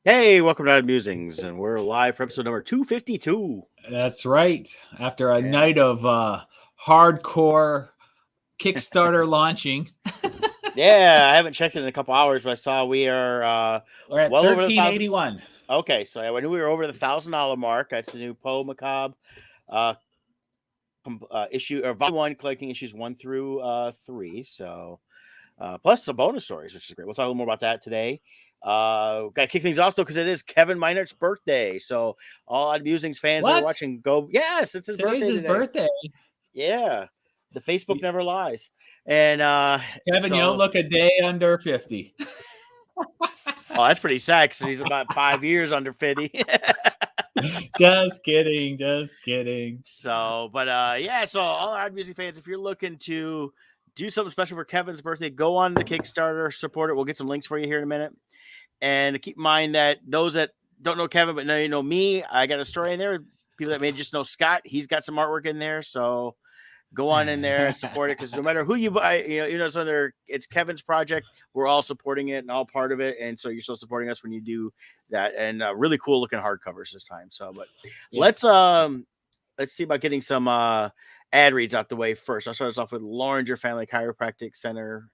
Hey, welcome to Musings, and we're live for episode number 252. That's right. After a Yeah. night of hardcore Kickstarter launching, Yeah, I haven't checked it in a couple hours, but I saw we are we're at well over the thousand. 1381. Okay, so I knew we were over the $1,000 mark. That's the new Macabre uh, issue or volume one, collecting issues 1 through 3. So plus some bonus stories, which is great. We'll talk a little more about that today. Got to kick things off though because it is Kevin Meinert's birthday. So all Odd Musings fans that are What? watching, go! Yes, it's his Today's birthday his today. birthday. Yeah, the Facebook never lies. And Kevin, you don't look a day under 50. oh, that's pretty sad. So he's about 5 years under 50. Just kidding. Just kidding. So, but yeah, so all our music fans, if you're looking to do something special for Kevin's birthday, go on the Kickstarter, support it. We'll get some links for you here in a minute. And keep in mind that those that don't know Kevin, but now you know me, I got a story in there. People that may just know Scott, he's got some artwork in there. So go on in there and support it, because no matter who you buy, it's Kevin's project. We're all supporting it and all part of it, and so you're still supporting us when you do that. And really cool looking hardcovers this time. So, but yeah. Let's see about getting some ad reads out the way first. I'll start us off with Loringer Family Chiropractic Center,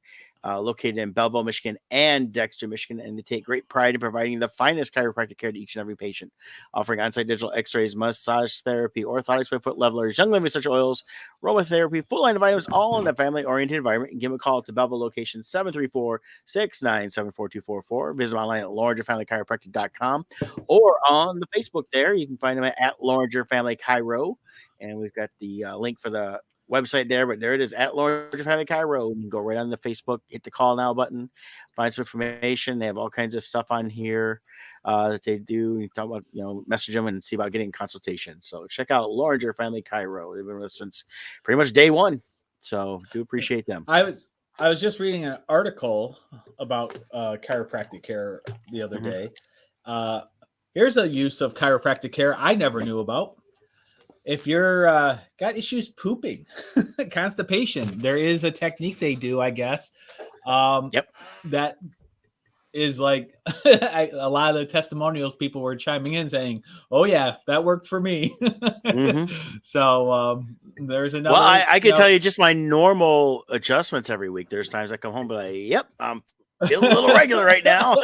located in Belleville, Michigan, and Dexter, Michigan, and they take great pride in providing the finest chiropractic care to each and every patient, offering on-site digital x-rays, massage therapy, orthotics by foot levelers, young living essential oils, aromatherapy, full line of vitamins, all in a family-oriented environment. And give them a call at the Belleville location, 734-697-4244. Visit them online at LoringerFamilyChiropractic.com or on the Facebook there. You can find them at Loringer Family Chiro, and we've got the link for the website there, but there it is at Loringer Family Chiro. You can go right on the Facebook, hit the call now button, find some information. They have all kinds of stuff on here that they do. You talk about, message them and see about getting a consultation. So check out Loringer Family Chiro. They've been with us since pretty much day one. So do appreciate them. I was just reading an article about chiropractic care the other day. Here's a use of chiropractic care I never knew about. If you're got issues pooping, constipation, there is a technique they do, I guess. That is like a lot of the testimonials, people were chiming in saying, "Oh yeah, that worked for me." So there's another. Well, I can tell you just my normal adjustments every week. There's times I come home, but yep, I'm feeling a little regular right now.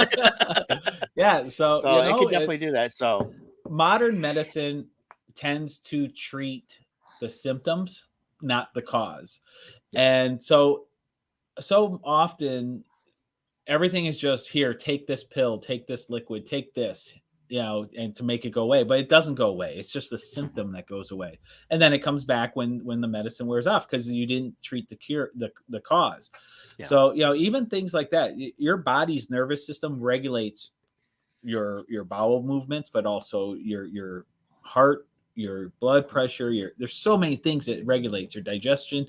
Yeah, so I can definitely do that. So modern medicine tends to treat the symptoms, not the cause. Yes. And so often everything is just here, take this pill, take this liquid, take this, and to make it go away, but it doesn't go away. It's just the symptom that goes away. And then it comes back when the medicine wears off because you didn't treat the cause. Yeah. So, even things like that, your body's nervous system regulates your bowel movements, but also your heart, your blood pressure, there's so many things that regulates your digestion,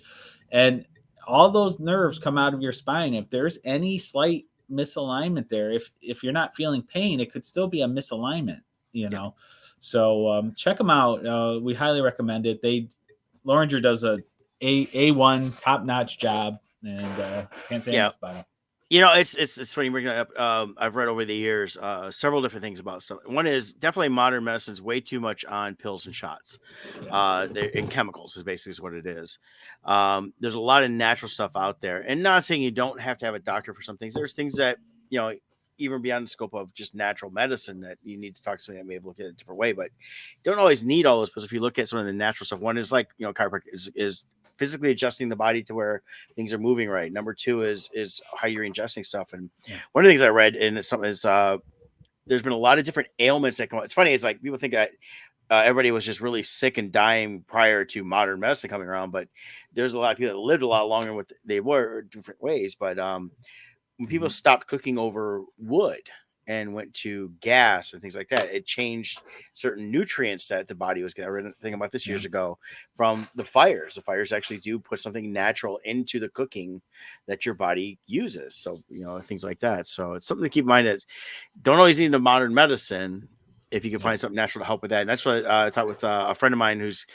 and all those nerves come out of your spine. If there's any slight misalignment there, if you're not feeling pain, it could still be a misalignment, So check them out. We highly recommend it. Loringer does A1 top-notch job, and can't say enough about it. It's funny bringing it up. I've read over the years several different things about stuff. One is definitely modern medicine's way too much on pills and shots. And chemicals is basically what it is. There's a lot of natural stuff out there, and not saying you don't have to have a doctor for some things. There's things that even beyond the scope of just natural medicine that you need to talk to somebody that may look at it a different way. But you don't always need all those. But if you look at some of the natural stuff, one is like chiropractic is physically adjusting the body to where things are moving right. Number two is how you're ingesting stuff. And one of the things I read, and it's something is there's been a lot of different ailments that come out. It's funny. It's like people think that everybody was just really sick and dying prior to modern medicine coming around, but there's a lot of people that lived a lot longer than what they were different ways. But when people stopped cooking over wood and went to gas and things like that, it changed certain nutrients that the body was getting. I read a thing about this years ago from the fires. The fires actually do put something natural into the cooking that your body uses. So, things like that. So it's something to keep in mind that don't always need the modern medicine if you can find something natural to help with that. And that's what I talked with a friend of mine who's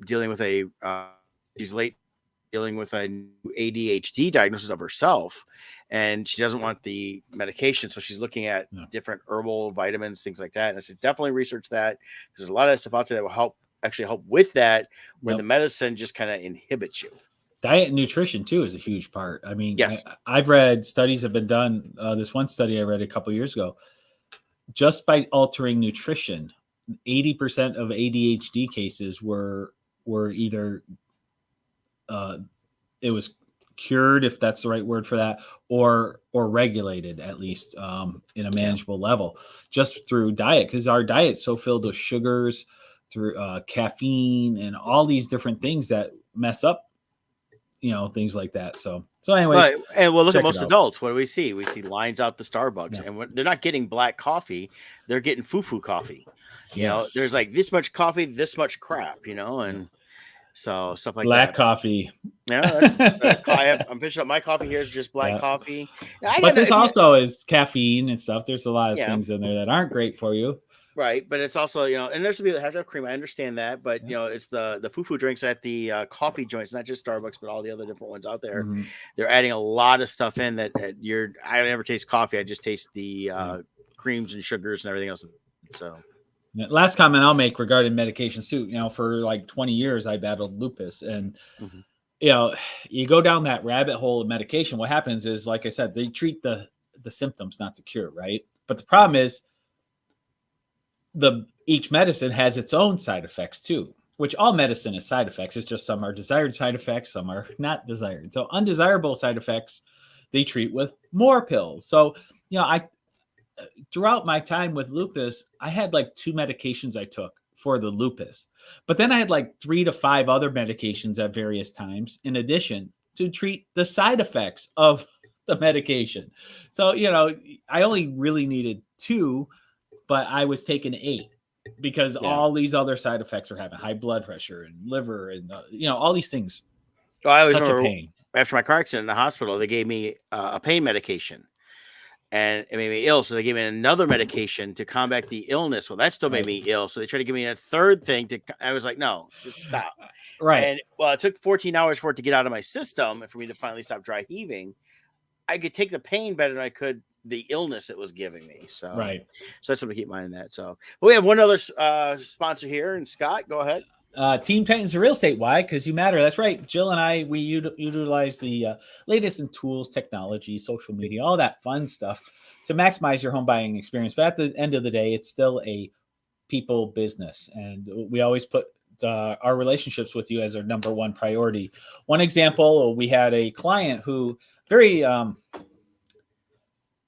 dealing with she's late dealing with a ADHD diagnosis of herself. and she doesn't want the medication, so she's looking at different herbal vitamins, things like that. And I said, definitely research that, because there's a lot of stuff out there that will actually help with that, where the medicine just kind of inhibits you. Diet and nutrition too is a huge part. I mean, yes, I've read studies have been done. This one study I read a couple years ago, just by altering nutrition, 80% of ADHD cases were either it was cured, if that's the right word for that, or regulated, at least in a manageable level, just through diet, because our diet's so filled with sugars, through caffeine, and all these different things that mess up, things like that. So anyways, right. And we'll look at most adults. What do we see? We see lines out the Starbucks, and when they're not getting black coffee, they're getting foo-foo coffee. You know, there's like this much coffee, this much crap, and so stuff like black that. coffee. Yeah, I'm picking up my coffee here is just black coffee. But this also is caffeine and stuff. There's a lot of things in there that aren't great for you. Right, but it's also, and there's people that have to have cream. I understand that, but it's the foo-foo drinks at the coffee joints, not just Starbucks, but all the other different ones out there. Mm-hmm. They're adding a lot of stuff in that I never taste coffee. I just taste the creams and sugars and everything else. So, last comment I'll make regarding medication too. For like 20 years, I battled lupus, and you go down that rabbit hole of medication. What happens is, like I said, they treat the symptoms, not the cure, right? But the problem is, each medicine has its own side effects too, which all medicine is side effects. It's just some are desired side effects, some are not desired. So undesirable side effects, they treat with more pills. So, I throughout my time with lupus, I had like 2 medications I took for the lupus, but then I had like 3 to 5 other medications at various times in addition to treat the side effects of the medication. So, I only really needed 2, but I was taking 8 because all these other side effects are having high blood pressure and liver and, all these things. Well, I was such a pain. After my car accident in the hospital, they gave me a pain medication and it made me ill. So they gave me another medication to combat the illness. Well, that still made me ill. So they tried to give me a third thing I was like, no, just stop. Right. And it took 14 hours for it to get out of my system and for me to finally stop dry heaving. I could take the pain better than I could the illness it was giving me. So that's something to keep in mind in that. So we have one other sponsor here, and Scott, go ahead. Team Titans Real Estate. Why? Because you matter. That's right. Jill and I, we utilize the latest in tools, technology, social media, all that fun stuff to maximize your home buying experience. But at the end of the day, it's still a people business, and we always put our relationships with you as our number one priority. One example, we had a client who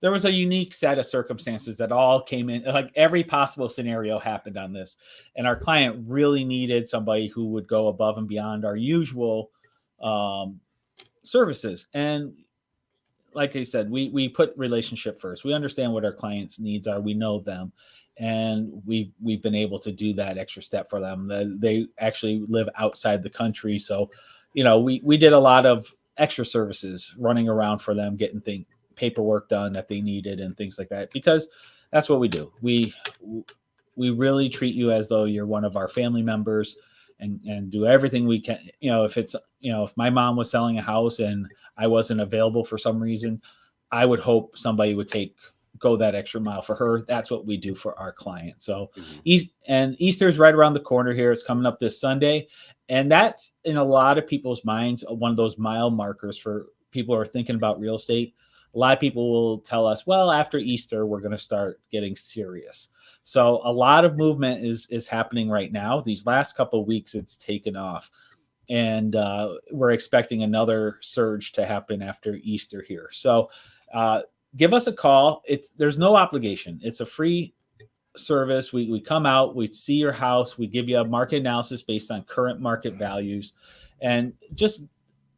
there was a unique set of circumstances that all came in, like every possible scenario happened on this. And our client really needed somebody who would go above and beyond our usual services. And like I said, we put relationship first. We understand what our clients' needs are. We know them. And we've been able to do that extra step for them. They actually live outside the country. So, we did a lot of extra services running around for them, getting paperwork done that they needed and things like that, because that's what we do. We really treat you as though you're one of our family members and do everything we can. If my mom was selling a house and I wasn't available for some reason, I would hope somebody would go that extra mile for her. That's what we do for our clients. So Easter's right around the corner here. It's coming up this Sunday. And that's in a lot of people's minds, one of those mile markers for people who are thinking about real estate. A lot of people will tell us, well, after Easter, we're going to start getting serious. So a lot of movement is happening right now. These last couple of weeks, it's taken off. And we're expecting another surge to happen after Easter here. So give us a call. There's no obligation. It's a free service. We come out, we see your house, we give you a market analysis based on current market values, and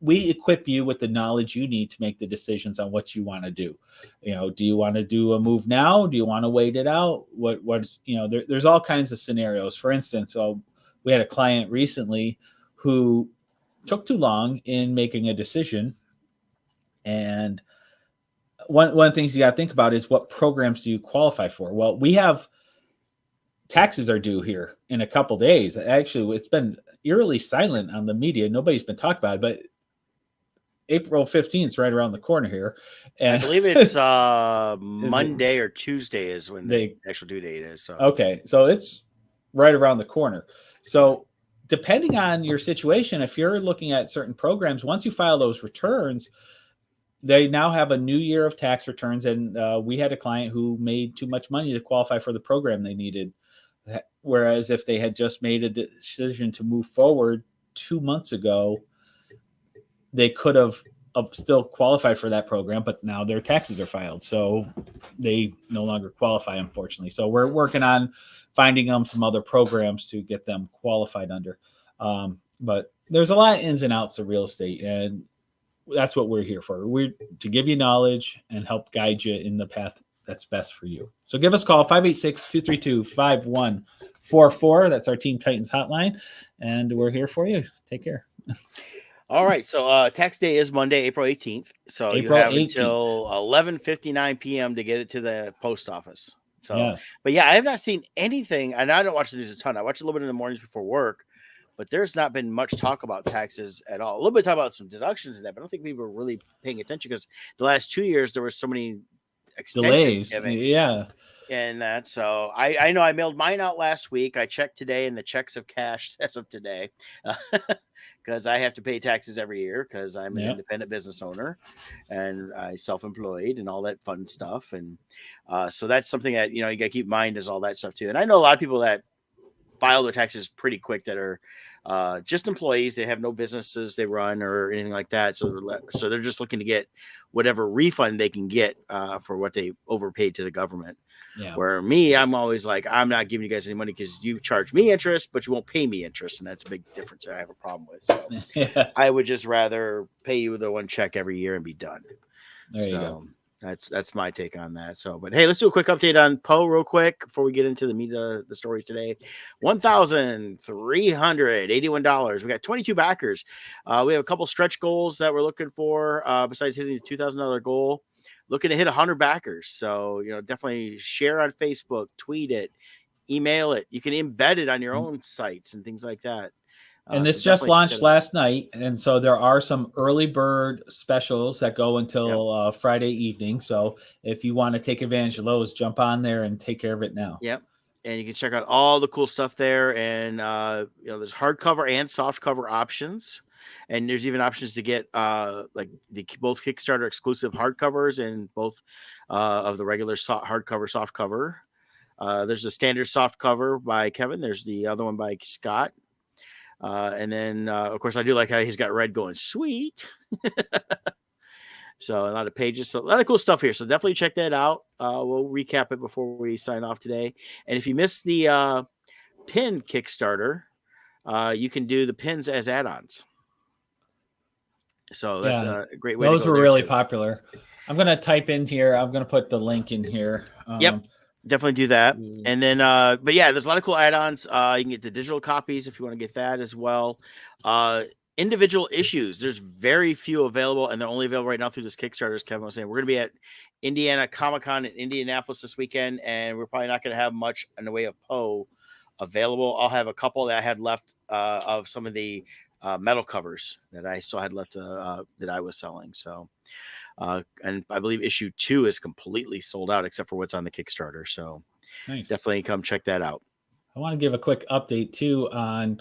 we equip you with the knowledge you need to make the decisions on what you want to do. Do you want to do a move now? Do you want to wait it out? There's all kinds of scenarios. For instance, we had a client recently who took too long in making a decision. And one of the things you got to think about is, what programs do you qualify for? Well, we have taxes are due here in a couple days. Actually, it's been eerily silent on the media. Nobody's been talking about it, but April 15th is right around the corner here. I And believe it's Monday or Tuesday is when the they actual due date is. So okay, so it's right around the corner. So depending on your situation, if you're looking at certain programs, once you file those returns, they now have a new year of tax returns. And we had a client who made too much money to qualify for the program they needed. Whereas if they had just made a decision to move forward 2 months ago, they could have still qualified for that program, but now their taxes are filed. So they no longer qualify, unfortunately. So we're working on finding them some other programs to get them qualified under. But there's a lot of ins and outs of real estate, and that's what we're here for. We're to give you knowledge and help guide you in the path that's best for you. So give us a call, 586-232-5144. That's our Team Titans hotline, and we're here for you. Take care. all right, so tax day is Monday, April 18th. So April you have 18th. until 11:59 p.m. to get it to the post office. So, Yes. but yeah, I have not seen anything, and I don't watch the news a ton. I watch a little bit in the mornings before work, but there's not been much talk about taxes at all. A little bit of talk about some deductions and that, but I don't think people are really paying attention because the last 2 years there were so many extensions Delays. given. Yeah. And that, so I know I mailed mine out last week. I checked today, and the checks have cashed as of today, because I have to pay taxes every year because I'm an independent business owner and I self-employed and all that fun stuff. And so that's something that you got to keep in mind is all that stuff too. And I know a lot of people that file their taxes pretty quick that are just employees. They have no businesses they run or anything like that. So they're just looking to get whatever refund they can get for what they overpaid to the government. Yeah. Where me, I'm always like, I'm not giving you guys any money because you charge me interest, but you won't pay me interest. And that's a big difference I have a problem with. So I would just rather pay you the one check every year and be done. There you go. That's my take on that. So, but hey, let's do a quick update on Poe real quick before we get into the meat of the stories today. $1,381. We got 22 backers. We have a couple stretch goals that we're looking for. Besides hitting the $2,000 goal, looking to hit 100 backers. So, definitely share on Facebook, tweet it, email it. You can embed it on your own sites and things like that. And this just launched last night. And so there are some early bird specials that go until Friday evening. So if you want to take advantage of those, jump on there and take care of it now. Yep. And you can check out all the cool stuff there. And, there's hardcover and softcover options. And there's even options to get both Kickstarter exclusive hardcovers and both of the regular hardcover, softcover. There's a standard softcover by Kevin. There's the other one by Scott. And then, of course, I do like how he's got red going sweet. So a lot of pages, so a lot of cool stuff here. So definitely check that out. We'll recap it before we sign off today. And if you missed the pin Kickstarter, you can do the pins as add-ons. So that's a great way. Those were really popular. I'm going to type in here. I'm going to put the link in here. Yep. Definitely do that. And then, but yeah, there's a lot of cool add-ons. You can get the digital copies if you want to get that as well. Individual issues, there's very few available, and they're only available right now through this Kickstarter, as Kevin was saying. We're going to be at Indiana Comic-Con in Indianapolis this weekend, and we're probably not going to have much in the way of Poe available. I'll have a couple that I had left of some of the metal covers that I still had left that I was selling. So, and I believe issue 2 is completely sold out except for what's on the Kickstarter. So definitely come check that out. I want to give a quick update too on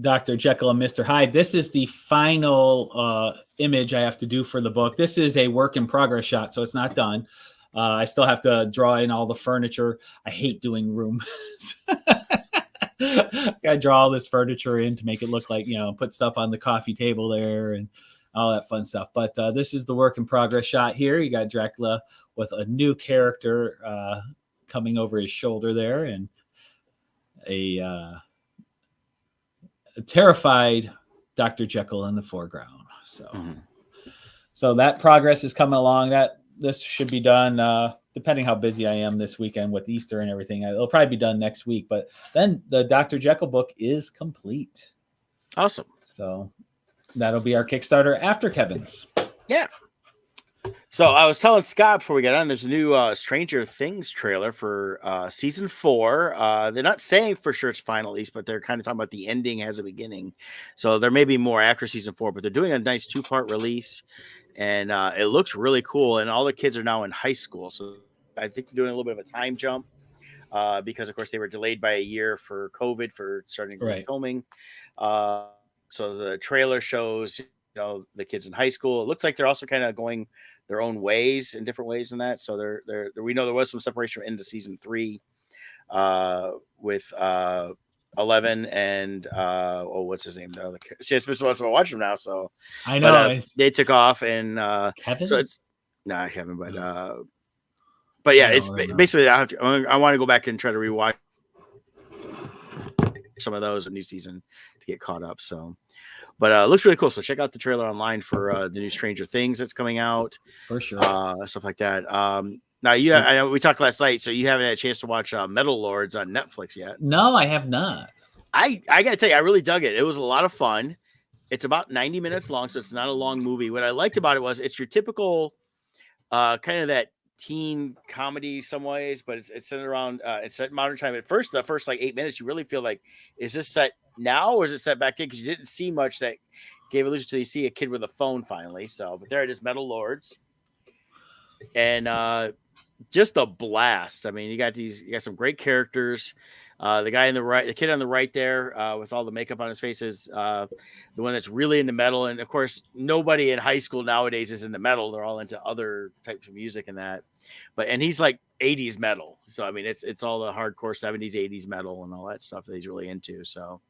Dr. Jekyll and Mr. Hyde. This is the final image I have to do for the book. This is a work in progress shot, so it's not done. I still have to draw in all the furniture. I hate doing rooms. Got to draw all this furniture in to make it look like, put stuff on the coffee table there and all that fun stuff. But this is the work in progress shot here. You got Dracula with a new character coming over his shoulder there, and a terrified Dr. Jekyll in the foreground. So that progress is coming along. This should be done depending how busy I am this weekend with Easter and everything. It'll probably be done next week, but then the Dr. Jekyll book is complete. Awesome. So that'll be our Kickstarter after Kevin's. Yeah. So I was telling Scott before we got on, there's a new Stranger Things trailer for season 4. They're not saying for sure it's final, at least, but they're kind of talking about the ending has a beginning. So there may be more after season 4, but they're doing a nice 2-part release, and it looks really cool. And all the kids are now in high school, so I think they're doing a little bit of a time jump because, of course, they were delayed by a year for COVID for starting Right. filming. So the trailer shows the kids in high school. It looks like they're also kind of going their own ways in different ways in that. So they're we know there was some separation into season 3 with 11 and what's his name? See, it's been so much about watching them now. So I know. but they took off and Kevin. so it's not Kevin, but yeah, it's basically I want to go back and try to rewatch some of those a new season to get caught up. So. But it looks really cool. So check out the trailer online for the new Stranger Things that's coming out. For sure. Stuff like that. Now, I know we talked last night, so you haven't had a chance to watch Metal Lords on Netflix yet. No, I have not. I got to tell you, I really dug it. It was a lot of fun. It's about 90 minutes long, so it's not a long movie. What I liked about it was it's your typical kind of that teen comedy some ways, but it's centered around it's set modern time. At first, the first like 8 minutes, you really feel like, is this set now or is it set back then? Because you didn't see much that gave illusion till you see a kid with a phone finally. So, but there it is, Metal Lords, and just a blast. I mean, you got some great characters. The guy on the right, the kid on the right there, with all the makeup on his face is the one that's really into metal. And of course, nobody in high school nowadays is into metal. They're all into other types of music and that. And he's like 80s metal. So I mean, it's all the hardcore 70s, 80s metal and all that stuff that he's really into. So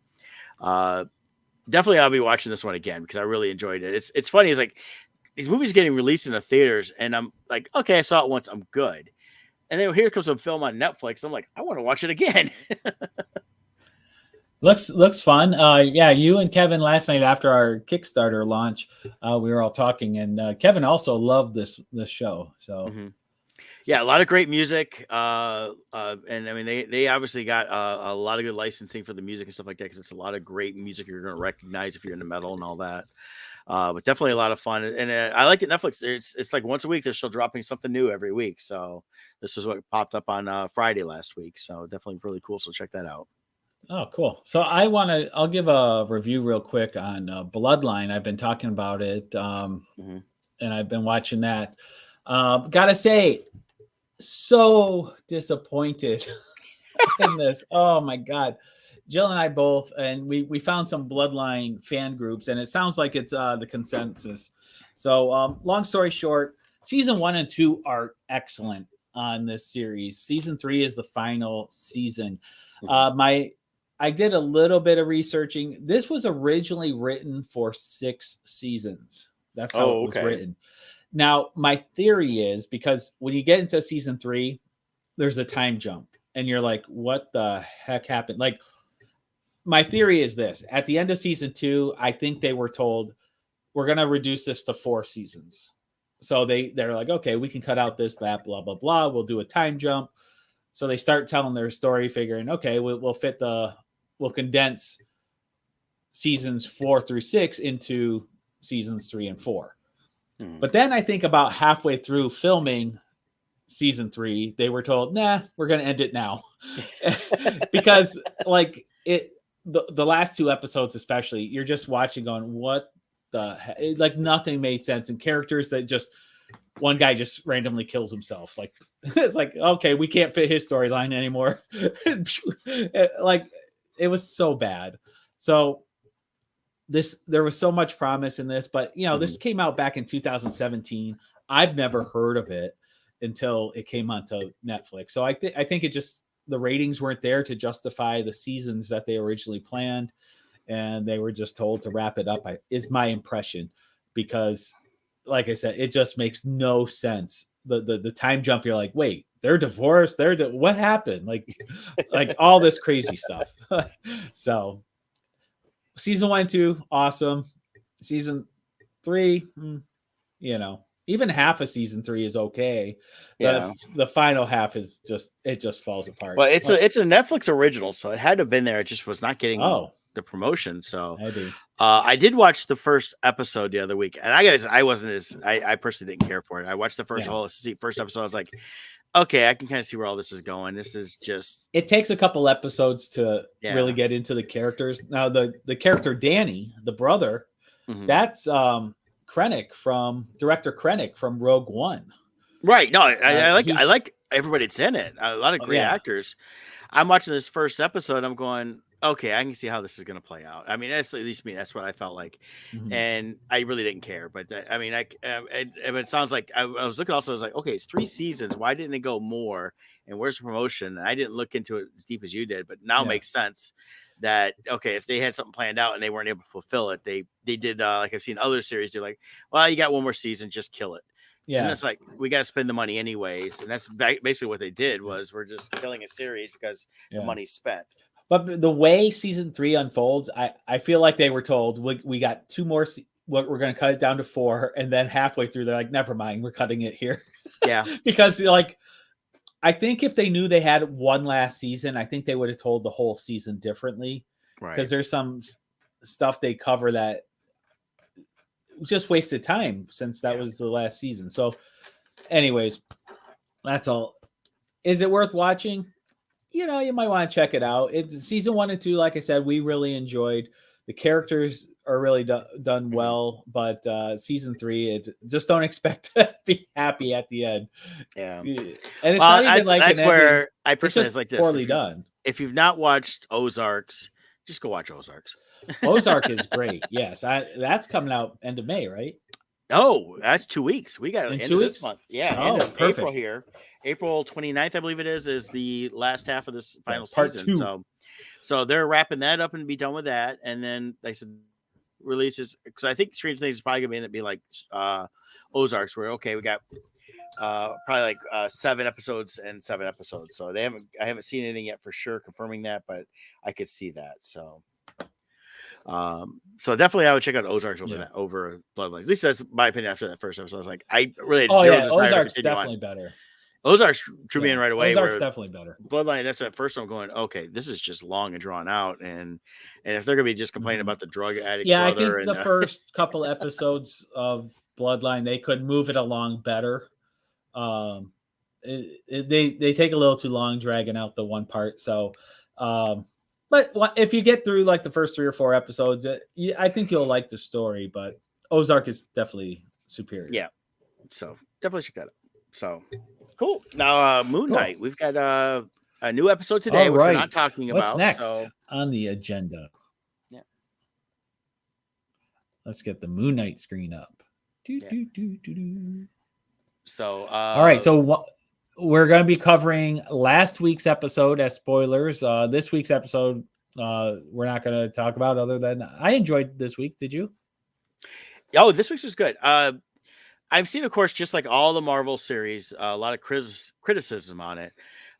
definitely I'll be watching this one again because I really enjoyed it. It's funny. It's like these movies getting released in the theaters, and I'm like, okay, I saw it once, I'm good. And then here comes a film on Netflix. I'm like, I want to watch it again. Looks fun. Yeah, you and Kevin last night after our Kickstarter launch, we were all talking, and Kevin also loved this show. So yeah, a lot of great music. And I mean, they obviously got a lot of good licensing for the music and stuff like that because it's a lot of great music you're going to recognize if you're into metal and all that. But definitely a lot of fun, and I like it. Netflix, it's like once a week they're still dropping something new every week. So this is what popped up on Friday last week. So definitely really cool. So check that out. Oh, cool. So I'll give a review real quick on Bloodline. I've been talking about it, and I've been watching that. Gotta say, so disappointed in this. Oh my God. Jill and I both, and we found some Bloodline fan groups, and it sounds like it's the consensus. So long story short, season 1 and 2 are excellent on this series. Season 3 is the final season. I did a little bit of researching. This was originally written for 6 seasons. That's how it was written. Now, my theory is because when you get into season 3, there's a time jump, and you're like, what the heck happened? Like, my theory is this: at the end of season 2, I think they were told we're going to reduce this to 4 seasons. So they're like, okay, we can cut out this, that, blah, blah, blah. We'll do a time jump. So they start telling their story, figuring, okay, we'll condense seasons 4 through 6 into seasons 3 and 4. But then I think about halfway through filming season 3, they were told, nah, we're going to end it now. Because like the last 2 episodes, especially, you're just watching going, what the heck? Like nothing made sense. And characters that just, one guy just randomly kills himself. Like, it's like, okay, we can't fit his storyline anymore. Like, it was so bad. So there was so much promise in this, but this came out back in 2017. I've never heard of it until it came onto Netflix. So I think it just, the ratings weren't there to justify the seasons that they originally planned, and they were just told to wrap it up. Is my impression, because like I said, it just makes no sense. The time jump, you're like, wait, they're divorced. What happened? Like all this crazy stuff. So season 1 and 2, awesome. Season 3, even half of season 3 is okay. Yeah. The final half is just falls apart. Well, it's a Netflix original, so it had to have been there. It just was not getting the the promotion. So I do. I did watch the first episode the other week, and I wasn't I personally didn't care for it. I watched the first episode. I was like, okay, I can kind of see where all this is going. This is just, it takes a couple episodes to really Yeah. get into the characters. Now the character Danny, the brother, Mhm. that's Krennic director Krennic from Rogue One. Right. No, I he's- like everybody that's in it. A lot of great yeah. actors. I'm watching this first episode. I'm going, okay, I can see how this is going to play out. I mean, that's at least me. That's what I felt like, Mhm. and I really didn't care. But I mean, it sounds like I was looking. Also, I was like, okay, it's 3 seasons. Why didn't it go more? And where's the promotion? And I didn't look into it as deep as you did, but now it Yeah. makes sense. That okay, if they had something planned out and they weren't able to fulfill it, they did like I've seen other series do, like, well, you got one more season, just kill it. Yeah. And it's like, we got to spend the money anyways. And that's basically what they did, was we're just killing a series because the money's spent. But the way season 3 unfolds, I feel like they were told, we got 2 more, we're going to cut it down to 4. And then halfway through, they're like, never mind, we're cutting it here. Yeah. Because like, I think if they knew they had one last season, I think they would have told the whole season differently. Right. Because there's some stuff they cover that just wasted time, since that was the last season. So anyways, that's all. Is it worth watching? You know, you might want to check it out. It's season 1 and 2. Like I said, we really enjoyed. The characters are really done well, but season 3, just don't expect to be happy at the end. Yeah, and it's not even like that's where I personally like this. Poorly done. If you've not watched Ozarks, just go watch Ozarks. Ozark is great. Yes, that's coming out end of May, right? Oh, that's 2 weeks. We got in end 2 of weeks? This month. Yeah, oh, end of perfect. April here. April 29th, I believe it is the last half of this final part season. 2. So they're wrapping that up and be done with that. And then they said releases, because I think Stranger Things is probably gonna be like Ozarks, where okay, we got probably like 7 episodes and 7 episodes. So I haven't seen anything yet for sure confirming that, but I could see that. So so definitely I would check out Ozarks over Bloodlines. At least that's my opinion after that first episode. I was like, I really had zero desire Ozark's to continue definitely on. better. Ozarks drew me in right away. Ozark's definitely better. Bloodline, that's at first I'm going, okay, this is just long and drawn out, and if they're gonna be just complaining about the drug addict, I think the first couple episodes of Bloodline, they could move it along better. They take a little too long dragging out the one part. So, but if you get through like the first 3 or 4 episodes, I think you'll like the story. But Ozark is definitely superior. Yeah, so definitely check that out. So cool. Now, Moon Knight, we've got a new episode today, which we're not talking about. What's next on the agenda? Yeah, let's get the Moon Knight screen up. So, all right. So we're going to be covering last week's episode as spoilers. This week's episode, we're not going to talk about, other than I enjoyed this week. Did you? Oh, this week's was good. I've seen, of course, just like all the Marvel series, a lot of criticism on it.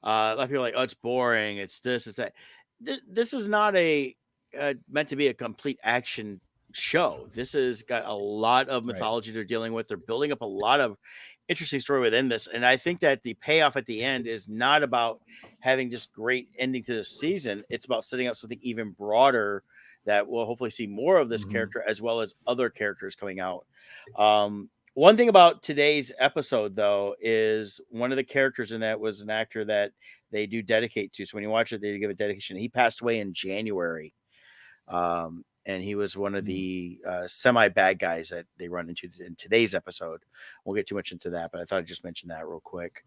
A lot of people are like, oh, it's boring. It's this, it's that. This is not meant to be a complete action show. This has got a lot of mythology they're dealing with. They're building up a lot of interesting story within this. And I think that the payoff at the end is not about having just great ending to the season. It's about setting up something even broader that we'll hopefully see more of this character, as well as other characters coming out. One thing about today's episode, though, is one of the characters in that was an actor that they do dedicate to. So when you watch it, they give a dedication. He passed away in January. And he was one of the semi-bad guys that they run into in today's episode. We'll get too much into that, but I thought I'd just mention that real quick.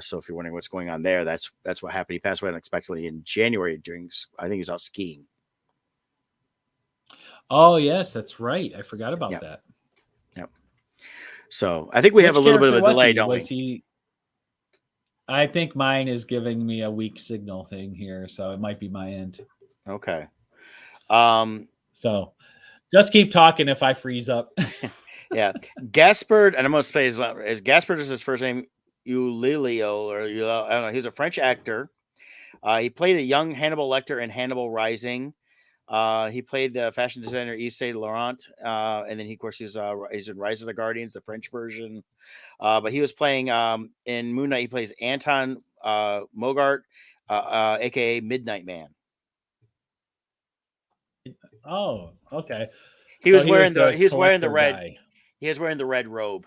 So if you're wondering what's going on there, that's what happened. He passed away unexpectedly in January I think he was out skiing. Oh, yes, that's right. I forgot about that. Yep. So I think we have a little bit of a delay, don't we? I think mine is giving me a weak signal thing here, so it might be my end. Okay. So just keep talking if I freeze up. Yeah. Gaspard, and I'm going to say as Gaspard is his first name, Eulilio, or I don't know. He's a French actor. He played a young Hannibal Lecter in Hannibal Rising. He played the fashion designer Yves Saint Laurent, and then he's in Rise of the Guardians, the French version. But he was playing in Moon Knight. He plays Anton Mogart, aka Midnight Man. Oh, okay. He So was he was wearing the the he was wearing the collector red guy. he was wearing the red robe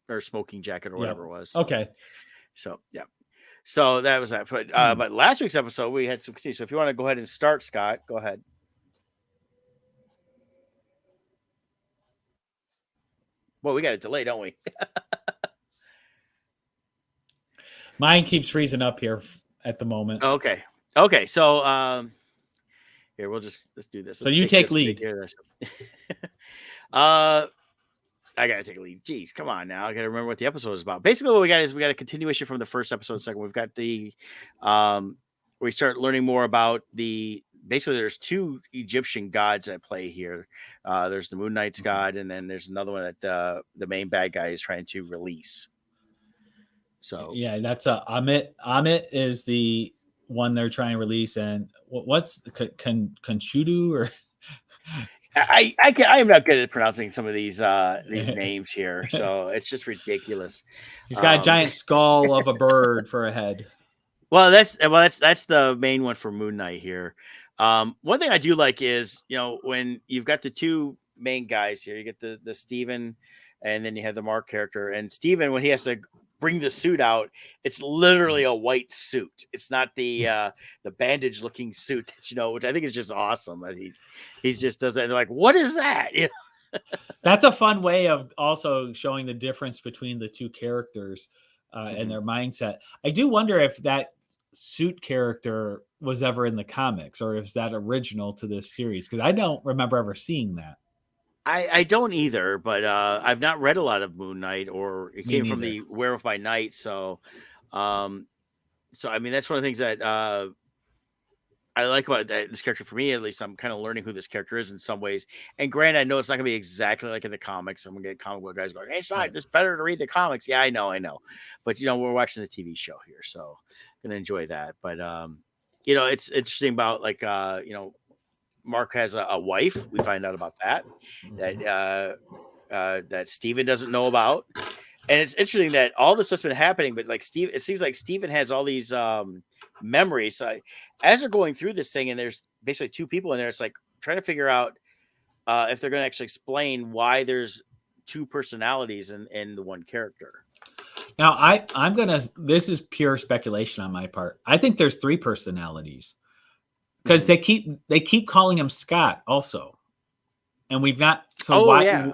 or smoking jacket or Yep. whatever it was. Okay. So yeah. So that was that. Hmm. But last week's episode we had some continue. So if you want to go ahead and start, Scott, go ahead. Well, we got a delay, don't we? Mine keeps freezing up here at the moment. Okay. Okay. So here let's do this. So Let's you take take this and lead. take care of this. uh I gotta take a lead. Jeez, come on now. I gotta remember what the episode is about. Basically, what we got is we got a continuation from the first episode. Second, we've got the we start learning more about the basically there's two Egyptian gods at play here. There's the Moon Knight's god, and then there's another one that the main bad guy is trying to release. So Yeah, that's Amit. Amit is the one they're trying to release, and what's Konshudu or I am not good at pronouncing some of these names here, so it's just ridiculous. he's got a giant skull of a bird for a head. Well, that's the main one for Moon Knight here. One thing I do like is when you've got the two main guys here, you get the Steven, and then you have the Mark character. And Steven, when he has to bring the suit out, it's literally a white suit. It's not the bandage looking suit that which I think is just awesome. That he's just does that. And they're like, what is that? That's a fun way of also showing the difference between the two characters and their mindset. I do wonder if that suit character was ever in the comics or is that original to this series, because I don't remember ever seeing that. I don't either, but I've not read a lot of Moon Knight, or it Me came from neither. the Werewolf by Night. So I mean that's one of the things that I like about this character. For me, at least, I'm kind of learning who this character is in some ways. And granted, I know it's not going to be exactly like in the comics. I'm going to get comic book guys going, hey, it's not. Right. It's better to read the comics. Yeah, I know. But we're watching the TV show here, so I'm going to enjoy that. But it's interesting about like Mark has a wife. We find out about that that Steven doesn't know about. And it's interesting that all this has been happening, but like it seems like Steven has all these memories. So as they're going through this thing, and there's basically two people in there, it's like trying to figure out if they're going to actually explain why there's two personalities in the one character. Now, I'm gonna. This is pure speculation on my part. I think there's three personalities because they keep calling him Scott also, and we've not. So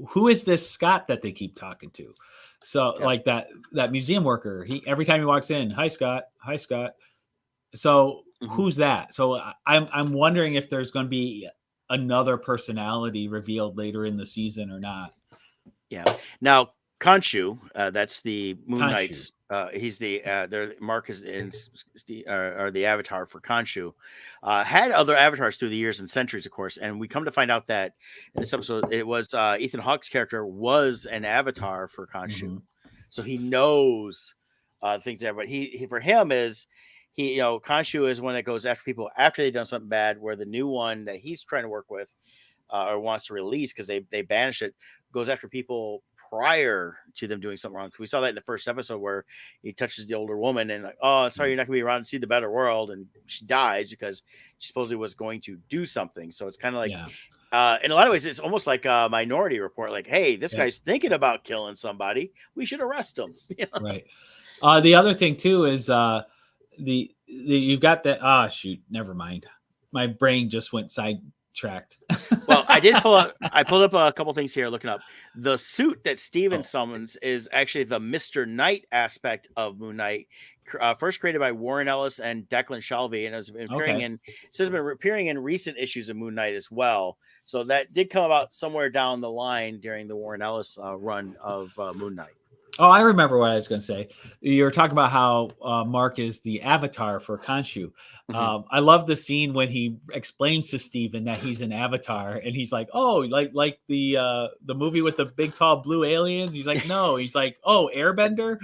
who is this Scott that they keep talking to? So like that museum worker, he every time he walks in, hi Scott. So who's that? So I'm wondering if there's going to be another personality revealed later in the season or not. Yeah. Now Khonshu, that's the Moon Knight's. He's the Mark is in or the avatar for Khonshu. Had other avatars through the years and centuries, of course, and we come to find out that in this episode it was Ethan Hawke's character was an avatar for Khonshu, so he knows things there. But he for him is Khonshu is one that goes after people after they've done something bad, where the new one that he's trying to work with or wants to release because they banish it goes after people prior to them doing something wrong. We saw that in the first episode where he touches the older woman and like, oh, sorry, you're not gonna be around to see the better world, and she dies because she supposedly was going to do something. So it's kind of like in a lot of ways it's almost like a Minority Report, like, hey, this guy's thinking about killing somebody, we should arrest him. Right. The other thing too is you've got that shoot, never mind, my brain just went sidetracked. Well, I pulled up a couple things here looking up. The suit that Steven summons is actually the Mr. Knight aspect of Moon Knight, first created by Warren Ellis and Declan Shalvey, and it was appearing in recent issues of Moon Knight as well. So that did come about somewhere down the line during the Warren Ellis run of Moon Knight. Oh, I remember what I was going to say. You were talking about how Mark is the avatar for Khonshu. I love the scene when he explains to Steven that he's an avatar, and he's like, "Oh, like the movie with the big tall blue aliens." He's like, "No." He's like, "Oh, Airbender."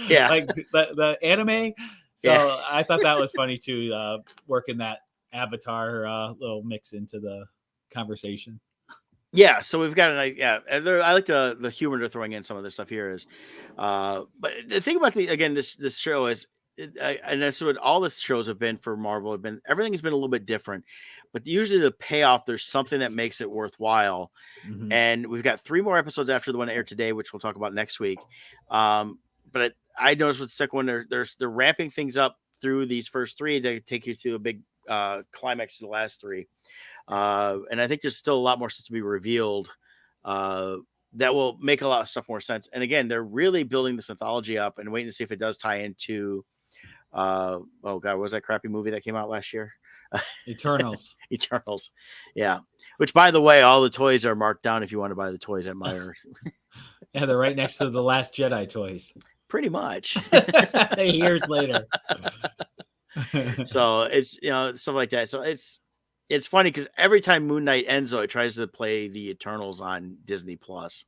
Yeah, like the anime. So I thought that was funny too, working that avatar little mix into the conversation. Yeah, so we've got I like the humor they're throwing in some of this stuff here is, but the thing about this show is and that's what all the shows have been for Marvel. Have been everything has been a little bit different, but usually the payoff there's something that makes it worthwhile. Mhm. And we've got 3 more episodes after the one that aired today, which we'll talk about next week. But I noticed with the second one, they're ramping things up through these first 3 to take you through a big climax to the last 3. And I think there's still a lot more stuff to be revealed that will make a lot of stuff more sense. And again, they're really building this mythology up and waiting to see if it does tie into oh god, what was that crappy movie that came out last year? Eternals. Eternals. Yeah. Which, by the way, all the toys are marked down if you want to buy the toys at Meyer. Yeah, they're right next to the Last Jedi toys. Pretty much. Years later. So it's stuff like that. So it's funny because every time Moon Knight ends, though, it tries to play the Eternals on Disney Plus.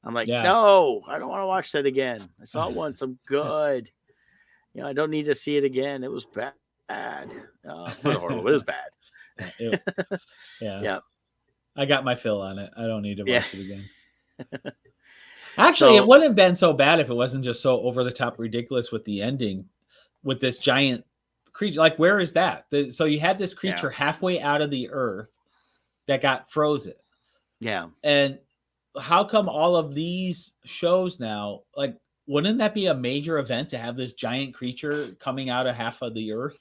I'm like, no, I don't want to watch that again. I saw it once. I'm good. I don't need to see it again. It was bad. It was horrible. It was bad. Yeah. I got my fill on it. I don't need to watch it again. So- Actually, it wouldn't have been so bad if it wasn't just so over the top ridiculous with the ending, with this giant creature. Like, where is that? So you had this creature halfway out of the earth that got frozen. Yeah. And how come all of these shows now, like, wouldn't that be a major event to have this giant creature coming out of half of the earth?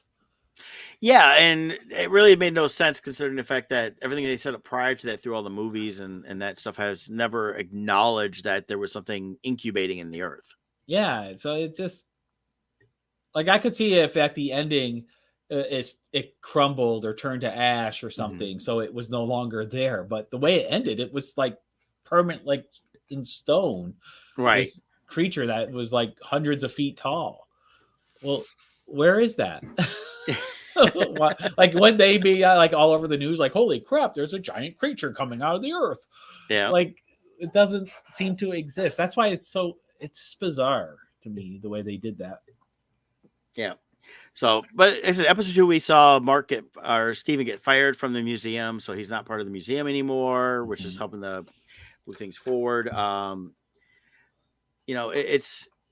Yeah, and it really made no sense considering the fact that everything they set up prior to that through all the movies and that stuff has never acknowledged that there was something incubating in the earth. Yeah, so it just, like, I could see if at the ending it crumbled or turned to ash or something, so it was no longer there. But the way it ended, it was like permanent, like in stone. Right. This creature that was like hundreds of feet tall. Well, where is that? Like, would they be like all over the news, like, holy crap, there's a giant creature coming out of the earth? Yeah. Like, it doesn't seem to exist. That's why it's just bizarre to me the way they did that. Yeah. So, but as episode 2, we saw Steven get fired from the museum, so he's not part of the museum anymore, which is helping to move things forward.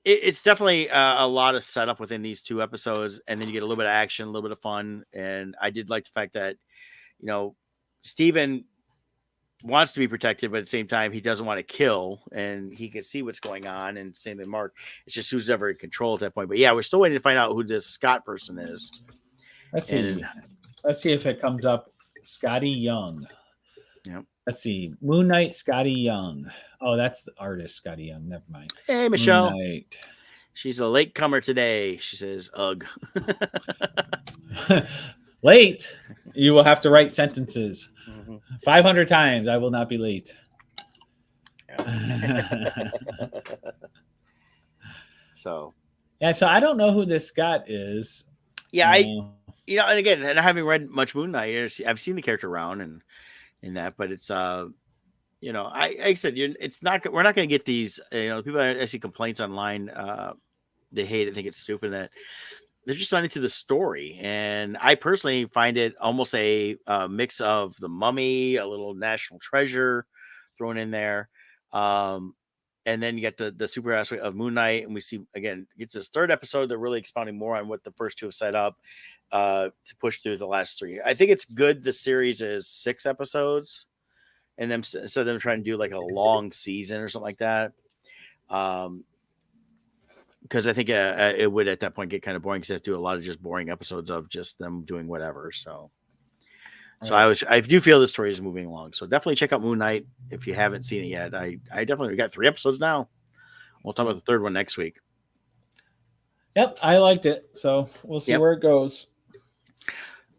It's definitely a lot of setup within these 2 episodes, and then you get a little bit of action, a little bit of fun, and I did like the fact that Steven wants to be protected, but at the same time he doesn't want to kill, and he can see what's going on. And same with Mark, it's just who's ever in control at that point. But yeah, we're still waiting to find out who this Scott person is. Let's see if it comes up. Scotty Young. Yep. Let's see. Moon Knight, Scotty Young. Oh, that's the artist, Scotty Young. Never mind. Hey, Michelle. Moon Knight. She's a late comer today. She says, ugh. Late. You will have to write sentences 500 times. I will not be late. So I don't know who this Scott is. Yeah, and again, and I haven't read much Moon Knight. I've seen the character around and in that, but it's like I said, it's not. We're not going to get these. People I see complaints online. They hate it, think it's stupid that they're just not into the story. And I personally find it almost a mix of The Mummy, a little National Treasure thrown in there. And then you get the super aspect of Moon Knight. And we see, again, it's this 3rd episode. They're really expounding more on what the first 2 have set up to push through the last 3. I think it's good. The series is 6 episodes. And then instead of them trying to do like a long season or something like that. Because I think it would at that point get kind of boring because they have to do a lot of just boring episodes of just them doing whatever. So I do feel the story is moving along. So definitely check out Moon Knight if you haven't seen it yet. I definitely got 3 episodes now. We'll talk about the 3rd one next week. Yep, I liked it. So we'll see where it goes.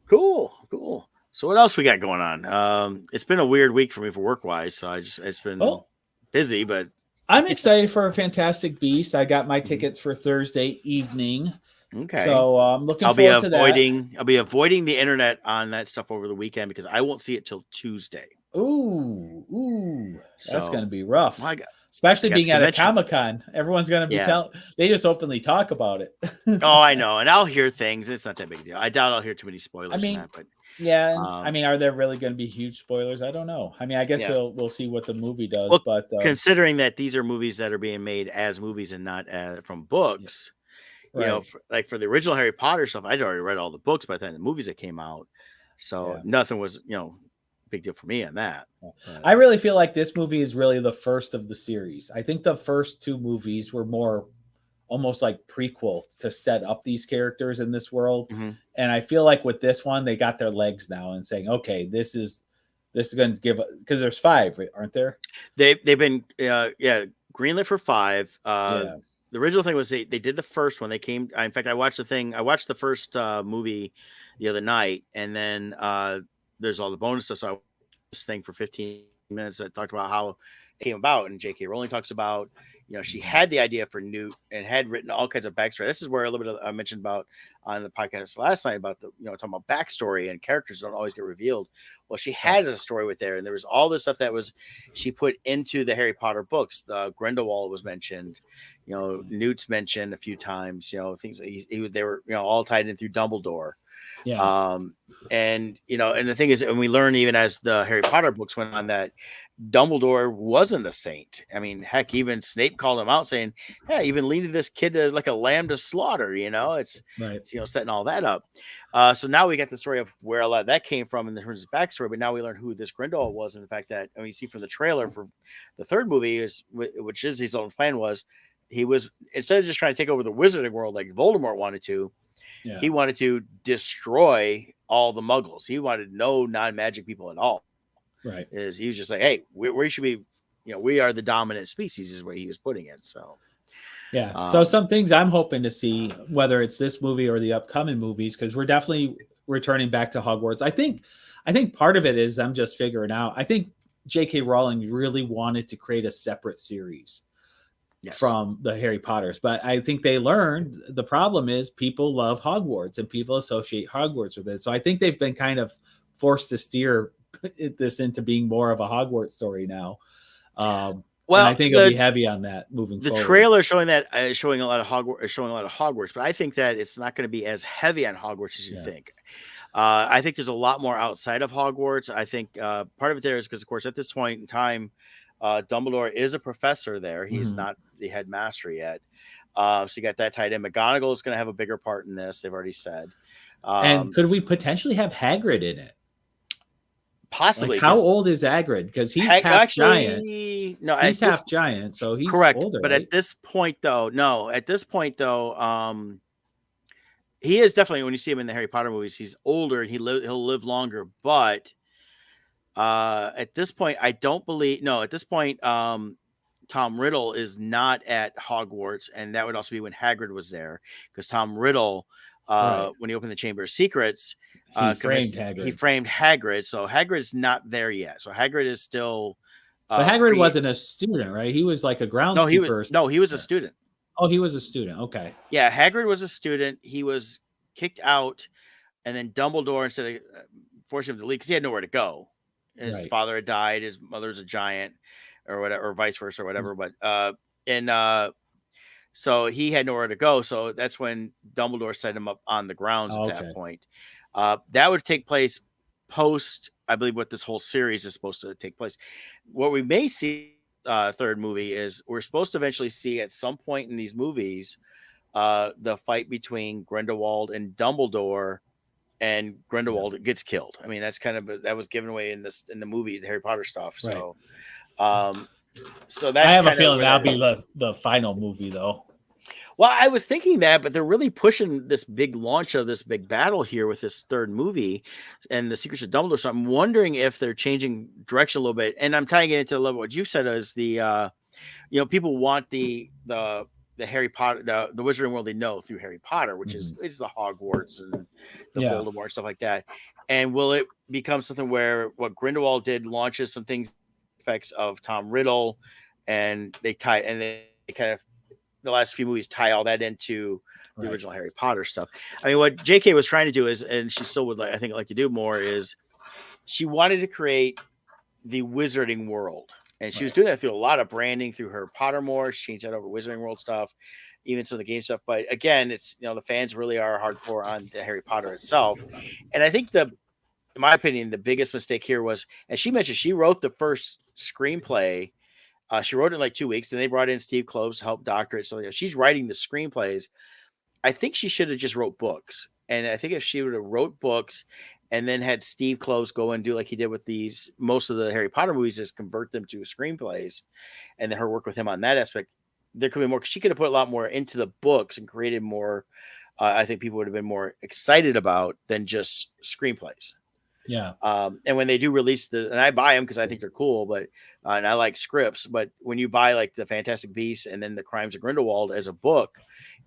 Cool. So what else we got going on? It's been a weird week for me for work wise. So it's been busy, but I'm excited for a Fantastic Beast. I got my tickets for Thursday evening. Okay. So I'm looking forward to that. I'll be avoiding the internet on that stuff over the weekend because I won't see it till Tuesday. Ooh. That's going to be rough. Well, especially being at a Comic-Con. Everyone's going to be they just openly talk about it. Oh, I know. And I'll hear things. It's not that big a deal. I doubt I'll hear too many spoilers from that, but yeah. Are there really going to be huge spoilers? I don't know. I guess we'll see what the movie does. Well, but considering that these are movies that are being made as movies and not from books, Right. For the original Harry Potter stuff, I'd already read all the books by the time the movies that came out, so Yeah. nothing was big deal for me on that. I really feel like this movie is really the first of the series. I think the first two movies were more almost like prequel to set up these characters in this world. Mm-hmm. And I feel like with this one, they got their legs now and saying, okay, this is going to give, because there's 5, aren't there? They've been greenlit for 5. Yeah. The original thing was they did the first one. They came. In fact, I watched the first movie the other night, and then there's all the bonus stuff. So I watched this thing for 15 minutes that talked about how it came about, and J.K. Rowling talks about she had the idea for Newt and had written all kinds of backstory. This is where a little bit of, I mentioned about on the podcast last night about the talking about backstory and characters don't always get revealed. Well, she had a story with there, and there was all this stuff that was she put into the Harry Potter books. The Grindelwald was mentioned, Newt's mentioned a few times. Things that they were all tied in through Dumbledore. Yeah. And the thing is, and we learn even as the Harry Potter books went on that Dumbledore wasn't a saint. I mean, heck, even Snape called him out saying, "Hey, you've been leading this kid as like a lamb to slaughter." It's Right. setting all that up. So now we get the story of where a lot of that came from in terms of backstory, but now we learn who this Grindelwald was, and the fact that you see from the trailer for the third movie which is his own plan was he was, instead of just trying to take over the wizarding world like Voldemort wanted to, Yeah. he wanted to destroy all the Muggles. He wanted no non-magic people at all. Right. He was just like, hey, we should be, we are the dominant species, is where he was putting it. So, yeah. So some things I'm hoping to see, whether it's this movie or the upcoming movies, because we're definitely returning back to Hogwarts. I think part of it is I'm just figuring out. I think J.K. Rowling really wanted to create a separate series from the Harry Potters, but I think they learned the problem is people love Hogwarts and people associate Hogwarts with it. So I think they've been kind of forced to steer this into being more of a Hogwarts story now. Well, and I think it'll be heavy on that moving forward. The trailer showing that showing a lot of Hogwarts, but I think that it's not going to be as heavy on Hogwarts as you think. I think there's a lot more outside of Hogwarts. I think part of it there is because, of course, at this point in time, Dumbledore is a professor there. He's not the headmaster yet. So you got that tied in. McGonagall is going to have a bigger part in this. They've already said. And could we potentially have Hagrid in it? Possibly. Like, how old is Hagrid? Because he's half giant. No, he's half giant, so he's correct. Older, but right? at this point, though, he is definitely, when you see him in the Harry Potter movies, he's older and he'll live longer. But at this point, I don't believe. No, at this point, Tom Riddle is not at Hogwarts, and that would also be when Hagrid was there, because Tom Riddle, when he opened the Chamber of Secrets, he framed Hagrid. So Hagrid's not there yet. So Hagrid is still. But Hagrid wasn't a student, right? He was like a groundskeeper. No, he was a student. Oh, he was a student. Okay. Yeah, Hagrid was a student. He was kicked out, and then Dumbledore, instead of forcing him to leave, because he had nowhere to go. His father had died. His mother's a giant, or whatever, or vice versa, or whatever. But so he had nowhere to go. So that's when Dumbledore set him up on the grounds at that point. That would take place post, I believe, what this whole series is supposed to take place. What we may see third movie is we're supposed to eventually see at some point in these movies the fight between Grindelwald and Dumbledore, and Grindelwald gets killed. I mean, that's kind of that was given away in the movie, the Harry Potter stuff. So so that's, I have a feeling that'll be the final movie, though. Well, I was thinking that, but they're really pushing this big launch of this big battle here with this third movie and the Secrets of Dumbledore. So I'm wondering if they're changing direction a little bit. And I'm tying it into a little what you've said is the, people want the Harry Potter, the Wizarding World they know through Harry Potter, which is the Hogwarts and the Voldemort and stuff like that. And will it become something where what Grindelwald did launches some things, effects of Tom Riddle, and they kind of, the last few movies tie all that into the original Harry Potter stuff. I mean, what JK was trying to do is, and she still would like to do more, is she wanted to create the Wizarding World. And she was doing that through a lot of branding, through her Pottermore. She changed that over Wizarding World stuff, even some of the game stuff. But again, it's, the fans really are hardcore on the Harry Potter itself. And I think in my opinion, the biggest mistake here was, as she mentioned, she wrote the first screenplay. She wrote it in like 2 weeks, and they brought in Steve Kloves to help doctor it. So she's writing the screenplays. I think she should have just wrote books. And I think if she would have wrote books and then had Steve Close go and do like he did with most of the Harry Potter movies, is convert them to screenplays, and then her work with him on that aspect, there could be more. She could have put a lot more into the books and created more. I think people would have been more excited about than just screenplays. Yeah. And when they do release and I buy them because I think they're cool, but and I like scripts. But when you buy like the Fantastic Beasts and then the Crimes of Grindelwald as a book,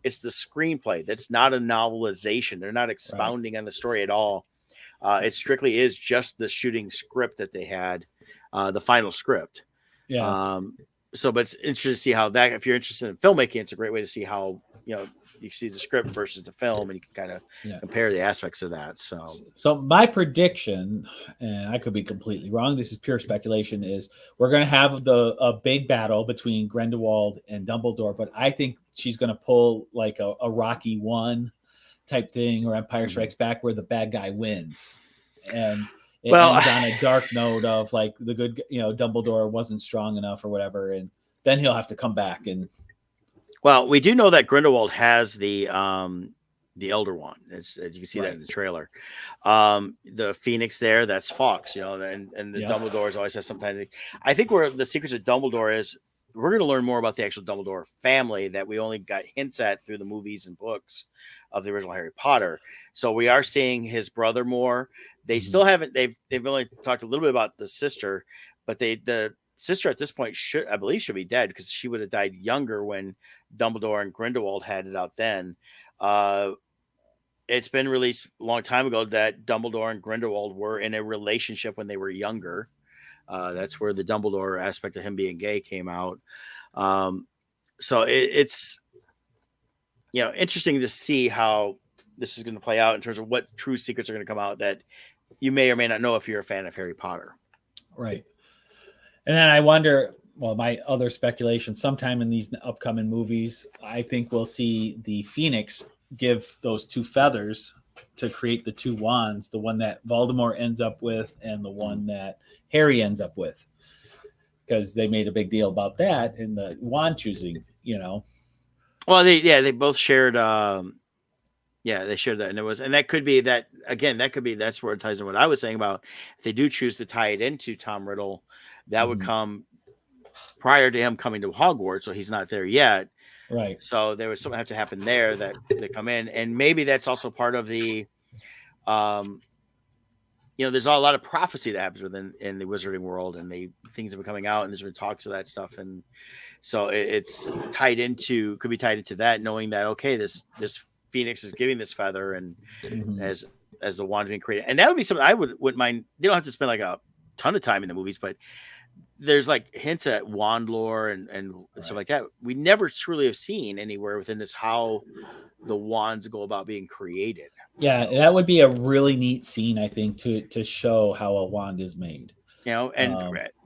it's the screenplay. That's not a novelization. They're not expounding on the story at all. It strictly is just the shooting script that they had, the final script. Yeah. But it's interesting to see how that, if you're interested in filmmaking, it's a great way to see how, you see the script versus the film, and you can kind of compare the aspects of that. So my prediction, and I could be completely wrong, this is pure speculation, is we're going to have a big battle between Grindelwald and Dumbledore, but I think she's going to pull like a Rocky 1 type thing, or Empire Strikes Back, where the bad guy wins. And it ends on a dark note of like the good, Dumbledore wasn't strong enough or whatever, and then he'll have to come back. And well, we do know that Grindelwald has the Elder Wand, as you can see that in the trailer. The Phoenix there, that's Fawkes, and the Dumbledores always has sometimes. I think where the secrets of Dumbledore is, we're going to learn more about the actual Dumbledore family that we only got hints at through the movies and books of the original Harry Potter. So we are seeing his brother more. They still haven't. They've only talked a little bit about the sister, but the sister at this point should be dead, because she would have died younger when Dumbledore and Grindelwald had it out then. It's been released a long time ago that Dumbledore and Grindelwald were in a relationship when they were younger. That's where the Dumbledore aspect of him being gay came out. So it's interesting to see how this is going to play out in terms of what true secrets are going to come out that you may or may not know if you're a fan of Harry Potter. Right. And then I wonder, well, my other speculation, sometime in these upcoming movies, I think we'll see the Phoenix give those 2 feathers to create the 2 wands, the one that Voldemort ends up with and the one that Harry ends up with, because they made a big deal about that in the wand choosing, Well, they both shared. They shared that, and that could be that again. That's where it ties in what I was saying about if they do choose to tie it into Tom Riddle, that would come prior to him coming to Hogwarts, so he's not there yet. Right. So there would something have to happen there that they come in, and maybe that's also part of the, there's a lot of prophecy that happens in the wizarding world, and things have been coming out, and there's been talks of that stuff, and so it's could be tied into that, knowing that okay, this Phoenix is giving this feather, and as the wand being created, and that would be something I wouldn't mind. They don't have to spend like a ton of time in the movies, but there's like hints at wand lore and stuff like that. We never truly have seen anywhere within this how the wands go about being created. Yeah, that would be a really neat scene, I think, to show how a wand is made. And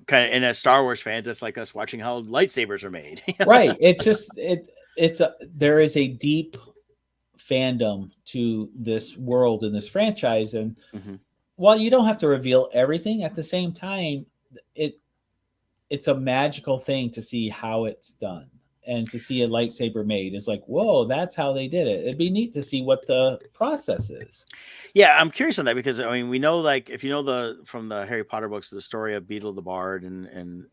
kind of, and as Star Wars fans, that's like us watching how lightsabers are made. Right. It's just there is a deep fandom to this world and this franchise, and while you don't have to reveal everything, at the same time, it's a magical thing to see how it's done, and to see a lightsaber made is like, whoa, that's how they did it. It'd be neat to see what the process is. Yeah, I'm curious on that, because I mean, we know, like, if you know from the Harry Potter books, the story of Beedle the Bard, and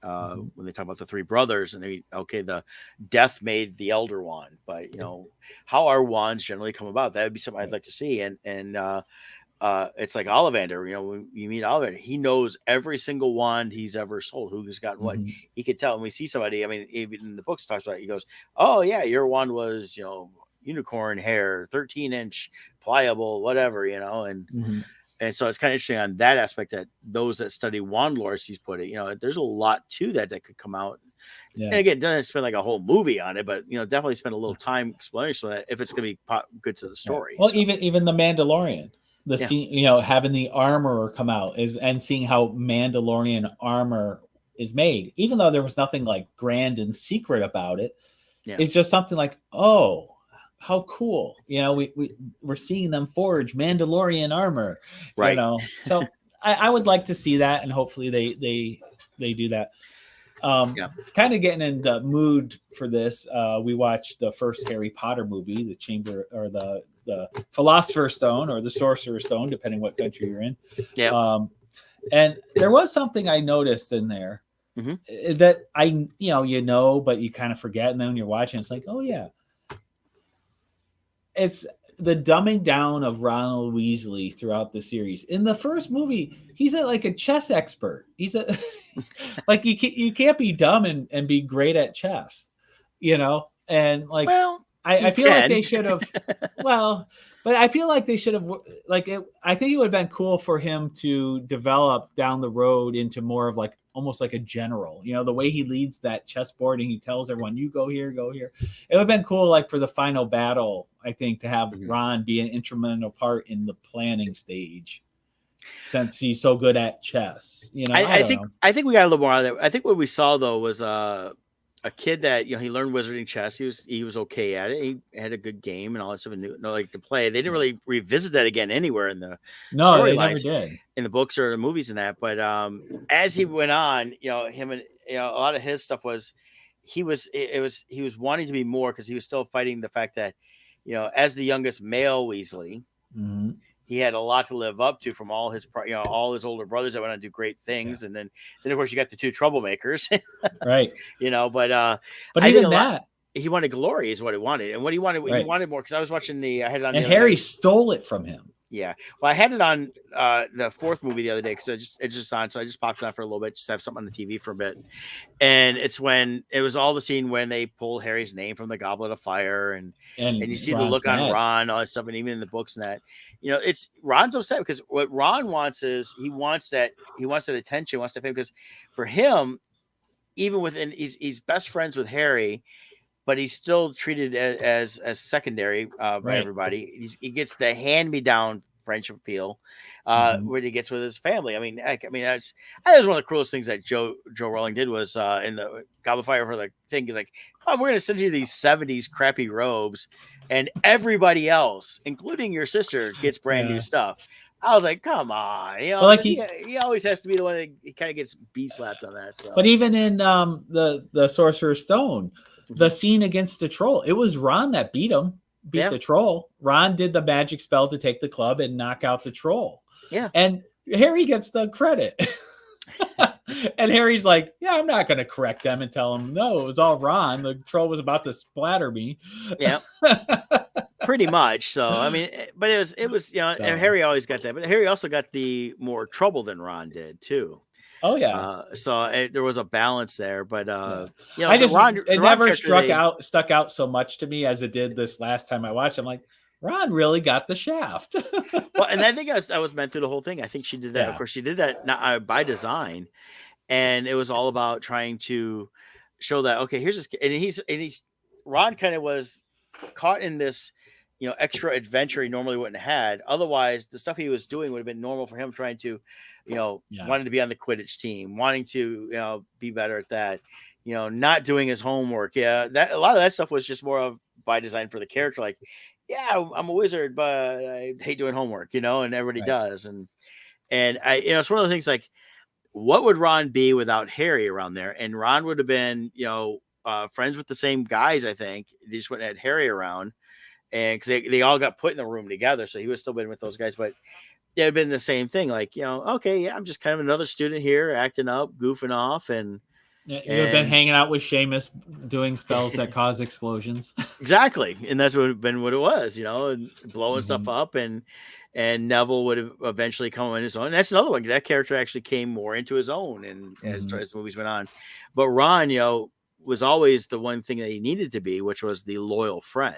when they talk about the 3 brothers, and the death made the Elder Wand, but how our wands generally come about, that would be something I'd like to see. And it's like Ollivander, when you meet Ollivander, he knows every single wand he's ever sold, who's gotten what. He could tell when we see somebody. I mean, even in the books talks about it, he goes, oh yeah, your wand was, unicorn hair, 13-inch pliable, whatever, and so it's kind of interesting on that aspect, that those that study wand lore, he's put it, there's a lot to that could come out. And again, doesn't spend like a whole movie on it, but definitely spend a little time explaining so that if it's going to be good to the story. Well, even the Mandalorian, the scene, having the armor come out and seeing how Mandalorian armor is made, even though there was nothing like grand and secret about it. It's just something like, oh, how cool. We're seeing them forge Mandalorian armor, right? So I would like to see that, and hopefully they do that. Yeah. Kind of getting in the mood for this. We watched the first Harry Potter movie, the Chamber or the Philosopher's Stone or the Sorcerer's Stone, depending what country you're in. Yeah. And there was something I noticed in there that but you kind of forget, and then when you're watching, it's like, oh yeah, it's the dumbing down of Ronald Weasley throughout the series. In the first movie, he's like a chess expert. He's a like you can't be dumb and be great at chess, and like Well, I feel like they should have but I feel like they should have I think it would have been cool for him to develop down the road into more of like almost like a general, the way he leads that chessboard and he tells everyone, you go here, go here. It would have been cool, like for the final battle, I think, to have Ron be an instrumental part in the planning stage, since he's so good at chess. I think we got a little more out of that. I think what we saw though was a kid that he learned wizarding chess. He was okay at it. He had a good game and all that stuff, and like to play. They didn't really revisit that again anywhere in the storylines, in the books or the movies and that. But as he went on, him and a lot of his stuff was he was wanting to be more, because he was still fighting the fact that as the youngest male Weasley. Mm-hmm. He had a lot to live up to from all his older brothers that went on to do great things, and then of course you got the two troublemakers, right? But even that, he wanted glory is what he wanted, and what he wanted, he wanted more. Because I was watching I had it on, and Harry stole it from him. Yeah, well, I had it on the fourth movie the other day, because it's just on, so I just popped it on for a little bit, just to have something on the TV for a bit. And it's when it was all the scene when they pull Harry's name from the Goblet of Fire, and you see the look on Ron, all that stuff, and even in the books and that, it's Ron's upset, because what Ron wants is he wants that attention, wants that fame, because for him, even within he's best friends with Harry, but he's still treated as secondary by everybody. He gets the hand-me-down friendship feel where he gets with his family. I mean, that was one of the coolest things that Joe Rowling did, was in the Goblet of Fire, for the thing is like, oh, we're going to send you these 70s crappy robes, and everybody else, including your sister, gets brand new stuff. I was like, come on, he always has to be the one that he kind of gets slapped on that. So. But even in the Sorcerer's Stone, the scene against the troll, it was Ron that beat the troll. Ron did the magic spell to take the club and knock out the troll. Yeah. And Harry gets the credit. And Harry's like, yeah, I'm not going to correct them and tell them, no, it was all Ron. The troll was about to splatter me. Yeah. Pretty much. So, I mean, but it was Harry always got that. But Harry also got the more trouble than Ron did, too. Oh yeah. There was a balance there, but it never stuck out so much to me as it did this last time I watched. I'm like, Ron really got the shaft. Well, and I think that was meant through the whole thing. I think she did that. Yeah. Of course, she did that not by design, and it was all about trying to show that, okay, here's this, and he's Ron kind of was caught in this extra adventure he normally wouldn't have had. Otherwise, the stuff he was doing would have been normal for him, trying to, wanting to be on the Quidditch team, wanting to, be better at that, not doing his homework. Yeah. That a lot of that stuff was just more of by design for the character. Like, yeah, I'm a wizard, but I hate doing homework, and everybody does. And I, it's one of the things, like, what would Ron be without Harry around there? And Ron would have been, friends with the same guys. I think they just wouldn't have had Harry around. And because they all got put in the room together, so he was still been with those guys, but it had been the same thing. Like, okay, yeah, I'm just kind of another student here, acting up, goofing off, and you've been hanging out with Seamus, doing spells that cause explosions. Exactly, and that's what it was, and blowing stuff up, and Neville would have eventually come on his own. And that's another one. That character actually came more into his own, and as the movies went on. But Ron, was always the one thing that he needed to be, which was the loyal friend.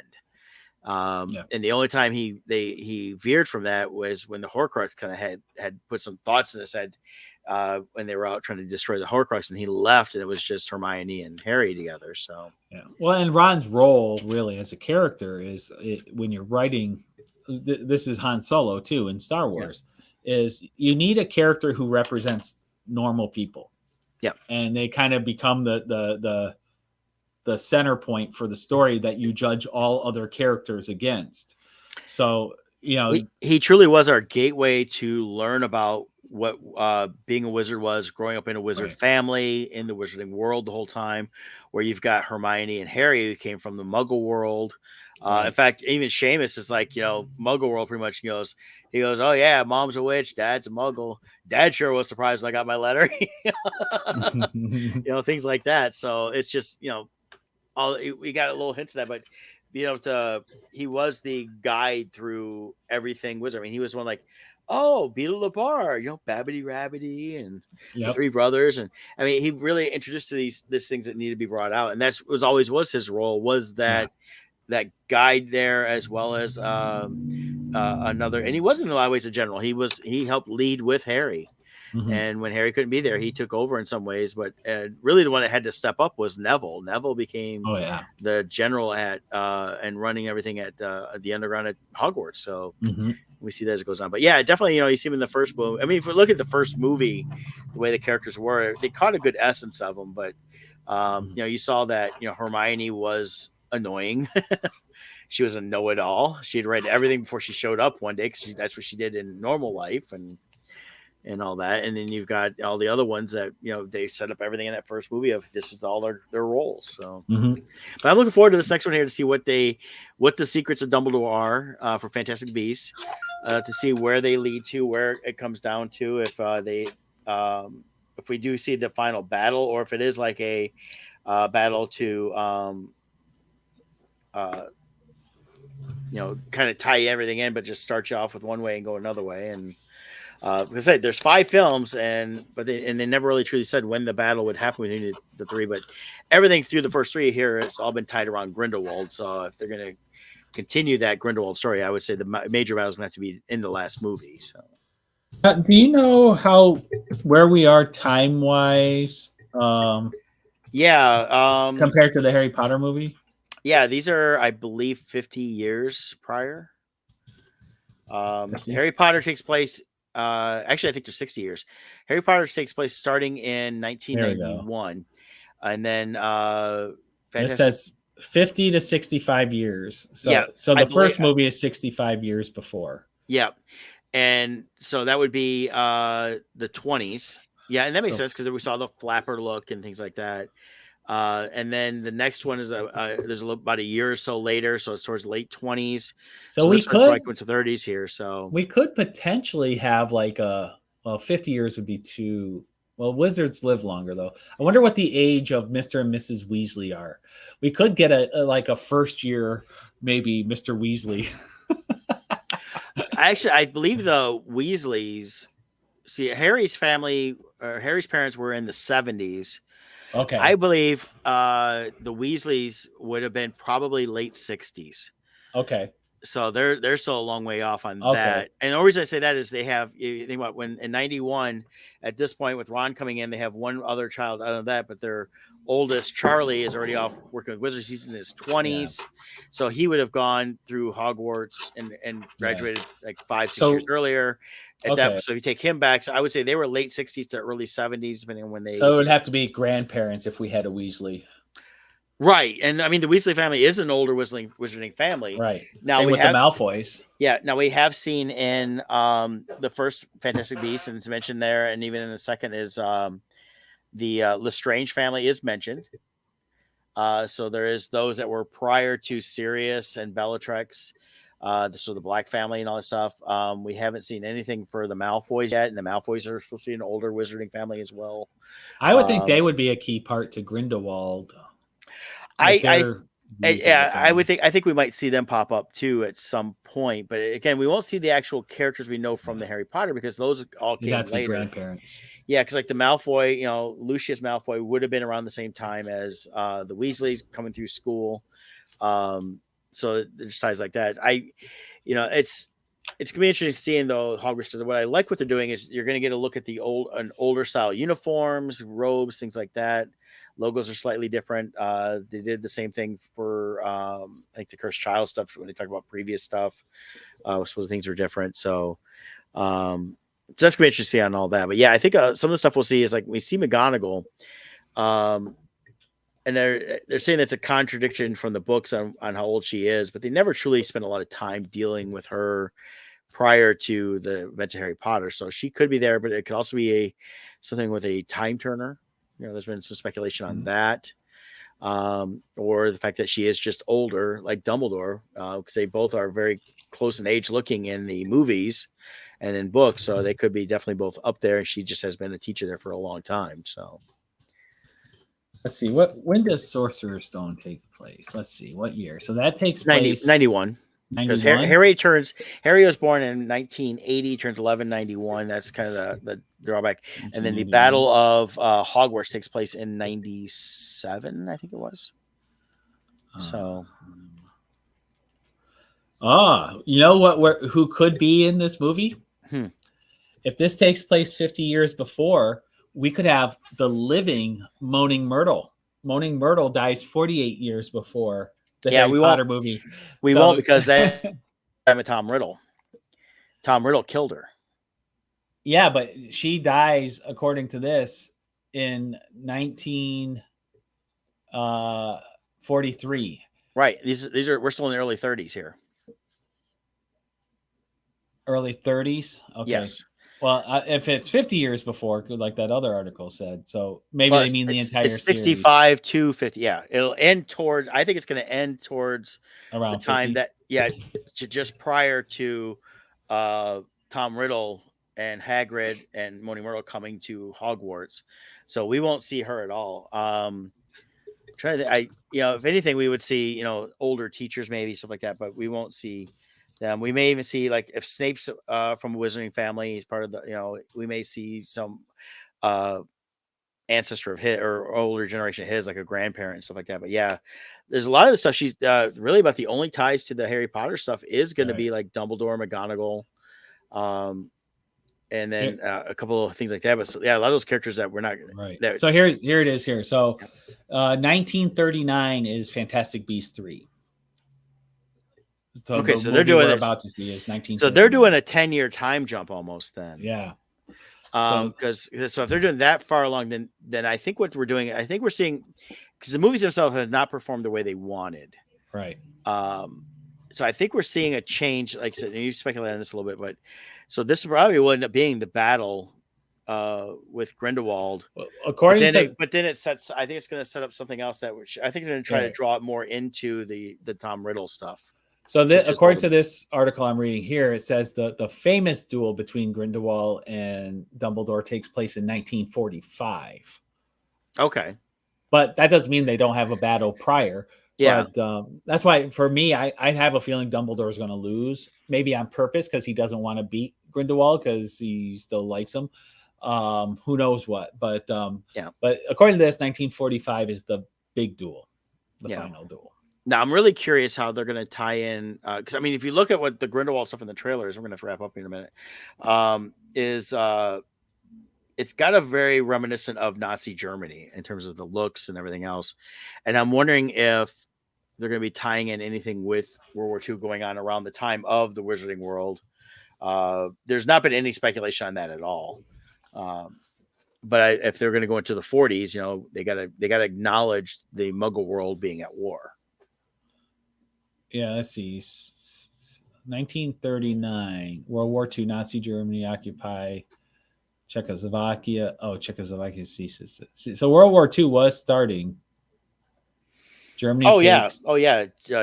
And the only time he veered from that was when the Horcrux kind of had put some thoughts in his head when they were out trying to destroy the Horcrux, and he left, and it was just Hermione and Harry together. So well, and Ron's role really as a character is when you're writing, this is Han Solo too in Star Wars, is you need a character who represents normal people. Yeah, and they kind of become the center point for the story that you judge all other characters against. So you know, he truly was our gateway to learn about what being a wizard was, growing up in a wizard right, family in the wizarding world the whole time, where you've got Hermione and Harry who came from the Muggle world. In right. fact, even Seamus is like, Muggle world pretty much. He goes, oh yeah, mom's a witch, dad's a Muggle. Dad sure was surprised when I got my letter. Things like that. So it's just, all we got a little hints of that, but he was the guide through everything wizard. I mean, he was one like, oh, Beetle the Bar, Babbity Rabbity and the Yep. Three Brothers, and I mean, he really introduced to these things that need to be brought out, and that's was always was his role, was Yeah. that guide there, as well as another, and he wasn't in a lot of ways a general. He helped lead with Harry. Mhm. And when Harry couldn't be there, he took over in some ways. But really, the one that had to step up was Neville. Neville became Oh yeah. the general at and running everything at the underground at Hogwarts. So Mhm. we see that as it goes on. But yeah, definitely, you see him in the first movie. I mean, if we look at the first movie, the way the characters were, they caught a good essence of them. But you saw that Hermione was annoying. She was a know-it-all. She had read everything before she showed up one day because that's what she did in normal life and all that. And then you've got all the other ones that they set up everything in that first movie of this is all their roles. So Mhm. but I'm looking forward to this next one here to see what the secrets of Dumbledore are for Fantastic Beasts, to see where they lead to, where it comes down to, if we do see the final battle, or if it is like a battle to kind of tie everything in, but just start you off with one way and go another way. And because I said there's 5 films, but they never really truly said when the battle would happen between the 3. But everything through the first 3 here, it's all been tied around Grindelwald. So if they're going to continue that Grindelwald story, I would say the major battle is going to have to be in the last movie. So Do you know where we are time wise yeah, compared to the Harry Potter movie? yeah, these are, I believe, 50 years prior. 50? Harry Potter takes place. Actually, I think they're 60 years. Harry Potter takes place starting in There we go. 1991, and then This Fantastic. says 50 to 65 years. So Yeah, so I the believe. first movie is 65 years before. Yeah, and so that would be the 20s. Yeah, and that makes sense because we saw the flapper look and things like that. And then the next one is there's about a year or so later, so it's towards late 20s. So So we this one's could like into 30s here. So we could potentially have like 50 years would be too. Well, wizards live longer though. I wonder what the age of Mr. and Mrs. Weasley are. We could get a first year, maybe Mr. Weasley. actually, I believe the Weasleys. See, Harry's family, or Harry's parents were in the 70s. Okay. I believe the Weasleys would have been probably late 60s. Okay. So they're still a long way off on Okay. that. And the only reason I say that is you think about when in 91, at this point with Ron coming in, they have one other child out of that, but their oldest, Charlie, is already off working with Wizards. He's in his 20s. Yeah. So he would have gone through Hogwarts and graduated like 5-6 years earlier. So if you take him back, so I would say they were late 60s to early 70s, depending on when they. So it would have to be grandparents if we had a Weasley. Right. And I mean, the Weasley family is an older wizarding family. Right. Now Same with the Malfoys. Yeah. Now we have seen in the first Fantastic Beasts, and it's mentioned there, and even in the second is the Lestrange family is mentioned. So there is those that were prior to Sirius and Bellatrix. So the Black family and all that stuff. We haven't seen anything for the Malfoys yet, and the Malfoys are supposed to be an older wizarding family as well. I would think they would be a key part to Grindelwald. I would think. I think we might see them pop up too at some point. But again, we won't see the actual characters we know from the Harry Potter because those all came later. Grandparents. Yeah, because like the Malfoy, Lucius Malfoy would have been around the same time as the Weasleys coming through school. So there's ties like that. It's gonna be interesting seeing though Hogwarts. Because what I like what they're doing is you're gonna get a look at an older style uniforms, robes, things like that. Logos are slightly different. They did the same thing for I think the Cursed Child stuff when they talk about previous stuff. I suppose things are different. So that's gonna be interesting to see on all that. But yeah, I think some of the stuff we'll see is like we see McGonagall. and they're saying that's a contradiction from the books on how old she is, but they never truly spent a lot of time dealing with her prior to the events of Harry Potter. So she could be there, but it could also be something with a time turner. There's been some speculation on that, or the fact that she is just older, like Dumbledore, because they both are very close in age looking in the movies and in books. So they could be definitely both up there. And she just has been a teacher there for a long time. So Let's see. When does Sorcerer's Stone take place? Let's see. What year? So that takes 90, place 91. Because 91. Harry was born in 1980, turns 1191. That's kind of the drawback. And then the 1991. Battle of Hogwarts takes place in 97, I think it was. So, you know what? Who could be in this movie? If this takes place 50 years before, we could have the living Moaning Myrtle. Moaning Myrtle dies 48 years before the Harry Potter movie. We won't, because that I'm Tom Riddle. Tom Riddle killed her. Yeah, but she dies, according to this, in 1943. Right. These are, we're still in the early 30s here. Early 30s. Okay. Yes. Well, if it's 50 years before, like that other article said, so maybe they mean the entire it's 65 series. To 50. Yeah, it'll end towards. I think it's going to end towards around the time 50? that just prior to Tom Riddle and Hagrid and Moaning Myrtle coming to Hogwarts, so we won't see her at all. Trying to, if anything, we would see older teachers, maybe stuff like that, but we won't see them. We may even see, like, if Snape's from a Wizarding family, he's part of the. We may see some ancestor of his or older generation of his, like a grandparent and stuff like that. But yeah, there's a lot of the stuff. She's really about the only ties to the Harry Potter stuff is going to be like Dumbledore, McGonagall, and then a couple of things like that. But so, yeah, a lot of those characters that we're not right. So here it is here. So 1939 is Fantastic Beasts 3. So okay, so they're doing we're about to see is 1939. So they're doing a 10-year time jump almost then. Yeah. Because so if they're doing that far along, then I think what we're doing, I think we're seeing, because the movies themselves have not performed the way they wanted. Right. So I think we're seeing a change. Like I said, and you speculated on this a little bit, but so this probably will end up being the battle with Grindelwald. Well, but then it sets. I think it's going to set up something else I think they're going to try to draw it more into the Tom Riddle stuff. So according to this article I'm reading here, it says the famous duel between Grindelwald and Dumbledore takes place in 1945. Okay. But that doesn't mean they don't have a battle prior. Yeah. But that's why, for me, I have a feeling Dumbledore is going to lose, maybe on purpose, because he doesn't want to beat Grindelwald because he still likes him. Who knows what? But But according to this, 1945 is the big duel, the final duel. Now, I'm really curious how they're going to tie in, because I mean, if you look at what the Grindelwald stuff in the trailers, we're going to wrap up in a minute, it's got a very reminiscent of Nazi Germany in terms of the looks and everything else. And I'm wondering if they're going to be tying in anything with World War II going on around the time of the Wizarding World. There's not been any speculation on that at all. But if they're going to go into the 40s, they got to acknowledge the Muggle world being at war. Yeah, let's see. 1939, World War II, Nazi Germany occupy Czechoslovakia. Oh, Czechoslovakia ceases. So World War II was starting. Germany.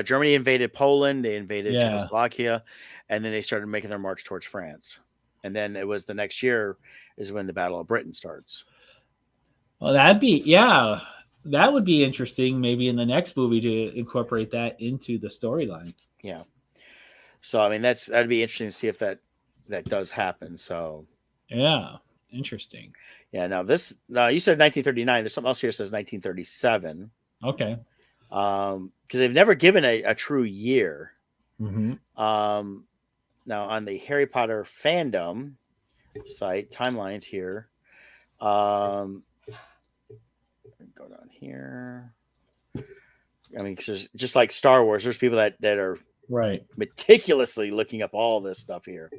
Germany invaded Poland. They invaded Czechoslovakia, and then they started making their march towards France. And then it was the next year is when the Battle of Britain starts. Well, that would be interesting, maybe in the next movie, to incorporate that into the storyline. Yeah. So I mean, that'd be interesting to see if that does happen. So yeah, interesting. Yeah. Now you said 1939. There's something else here that says 1937. Okay. Because they've never given a true year. Mm-hmm. Now on the Harry Potter fandom site timelines here, go down here. I mean, just like Star Wars, there's people that are right meticulously looking up all this stuff here.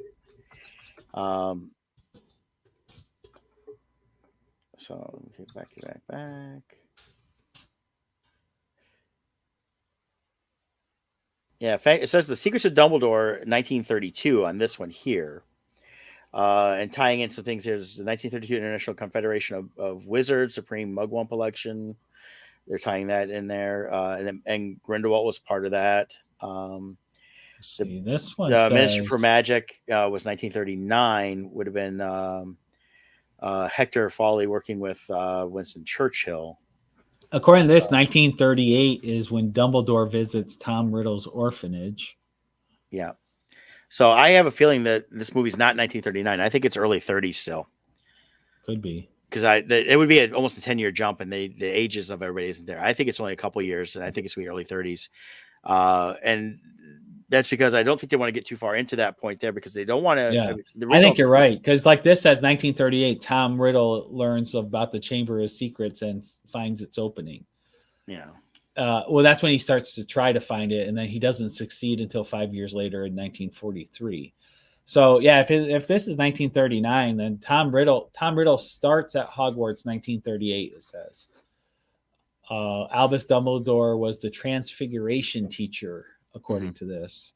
So back. Yeah, in fact, it says The Secrets of Dumbledore, 1932 on this one here. And tying in some things, there's the 1932 International Confederation of Wizards Supreme Mugwump election. They're tying that in there, and Grindelwald was part of that. Let's The see, this one Minister for says, Magic was 1939. Would have been Hector Foley working with Winston Churchill. according to this, 1938 is when Dumbledore visits Tom Riddle's orphanage. Yeah. So I have a feeling that this movie's not 1939. I think it's early 30s still. Could be. Because it would be almost a 10-year jump, and the ages of everybody isn't there. I think it's only a couple years, and I think it's going to be early 30s. And that's because I don't think they want to get too far into that point there, because they don't want to. Yeah, I think you're right, because like this says 1938, Tom Riddle learns about the Chamber of Secrets and finds its opening. Yeah. Well, that's when he starts to try to find it, and then he doesn't succeed until 5 years later in 1943. So yeah, if this is 1939, then Tom Riddle starts at Hogwarts 1938. It says Albus Dumbledore was the Transfiguration teacher, according to this.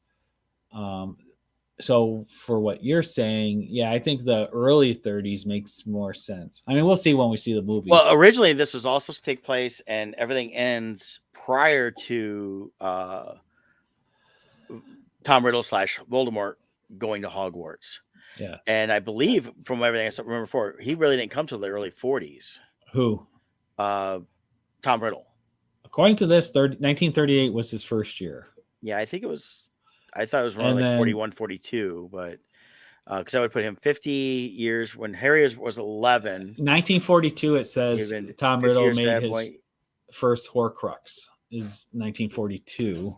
So for what you're saying, yeah, I think the early 30s makes more sense. I mean, we'll see when we see the movie. Well, originally this was all supposed to take place, and everything ends prior to Tom Riddle / Voldemort going to Hogwarts. Yeah. And I believe, from everything I remember before, he really didn't come till the early 40s. Who? Tom Riddle. According to this, 1938 was his first year. Yeah, I think it was. I thought it was around like 41, 42, but because I would put him 50 years when Harry was 11. 1942, it says Tom Riddle made his first Horcrux. Is 1942.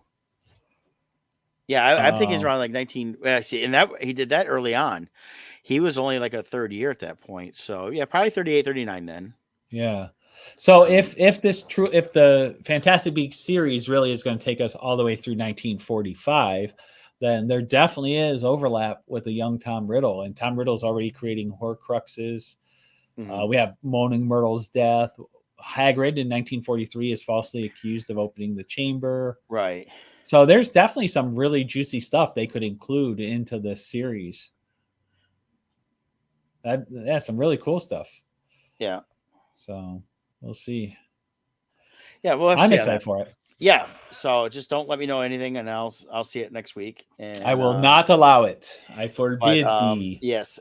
Yeah, I'm thinking it's around like 19. See, and that he did that early on. He was only like a third year at that point. So yeah, probably 38, 39 then. Yeah. So if the Fantastic Beasts series really is going to take us all the way through 1945, then there definitely is overlap with the young Tom Riddle, and Tom Riddle's already creating Horcruxes. We have Moaning Myrtle's death. Hagrid in 1943 is falsely accused of opening the chamber. Right. So there's definitely some really juicy stuff they could include into this series. That's some really cool stuff. Yeah. So we'll see. Yeah, well, I'm excited for it. Yeah. So just don't let me know anything, and I'll see it next week. And I will not allow it. I forbid thee. Yes.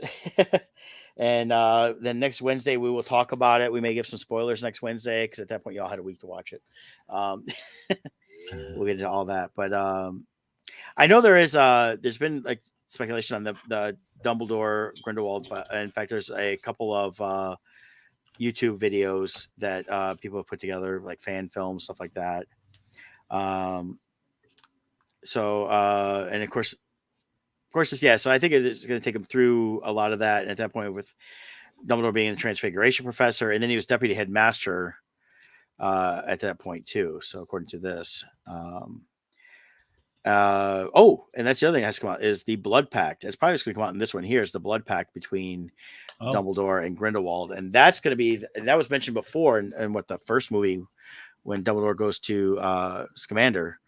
And then next Wednesday we will talk about it. We may give some spoilers next Wednesday, because at that point y'all had a week to watch it. We'll get into all that, but I know there's been like speculation on the Dumbledore Grindelwald, but in fact there's a couple of YouTube videos that people have put together, like fan films, stuff like that. So and of course, yeah. So I think it is going to take him through a lot of that. And at that point, with Dumbledore being a Transfiguration professor, and then he was deputy headmaster at that point too. So according to this, and that's the other thing that has to come out is the Blood Pact. It's probably going to come out in this one here. Is the Blood Pact between Dumbledore and Grindelwald, and that's going to be, and that was mentioned before in what the first movie when Dumbledore goes to Scamander.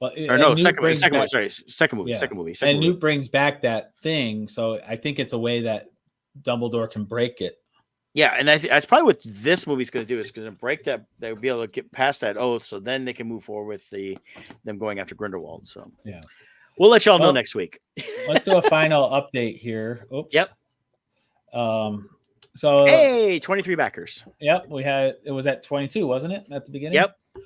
Well, second movie. And Newt brings back that thing, so I think it's a way that Dumbledore can break it. Yeah, and that's probably what this movie's going to do. Is going to break that. They'll be able to get past that oath, so then they can move forward with them going after Grindelwald. So yeah, we'll let y'all know next week. Let's do a final update here. Oops. Yep. So hey, 23 backers. Yep, it was at 22, wasn't it, at the beginning?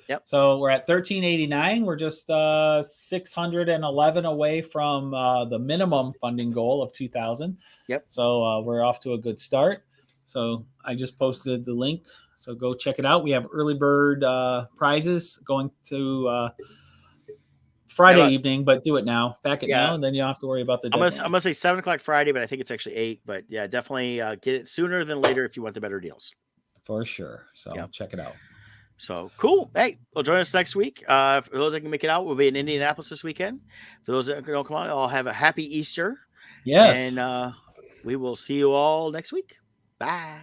Yep. So we're at 1389. We're just 611 away from the minimum funding goal of 2,000. Yep. So we're off to a good start. So I just posted the link. So go check it out. We have early bird prizes going to Friday evening, but do it now. Back it now, and then you don't have to worry about the deadline. I'm gonna say 7:00 Friday, but I think it's actually 8. But yeah, definitely get it sooner than later if you want the better deals. For sure. So check it out. So cool. Hey, well, join us next week. For those that can make it out, we'll be in Indianapolis this weekend. For those that don't come on, I'll have a happy Easter. Yes. And we will see you all next week. Bye.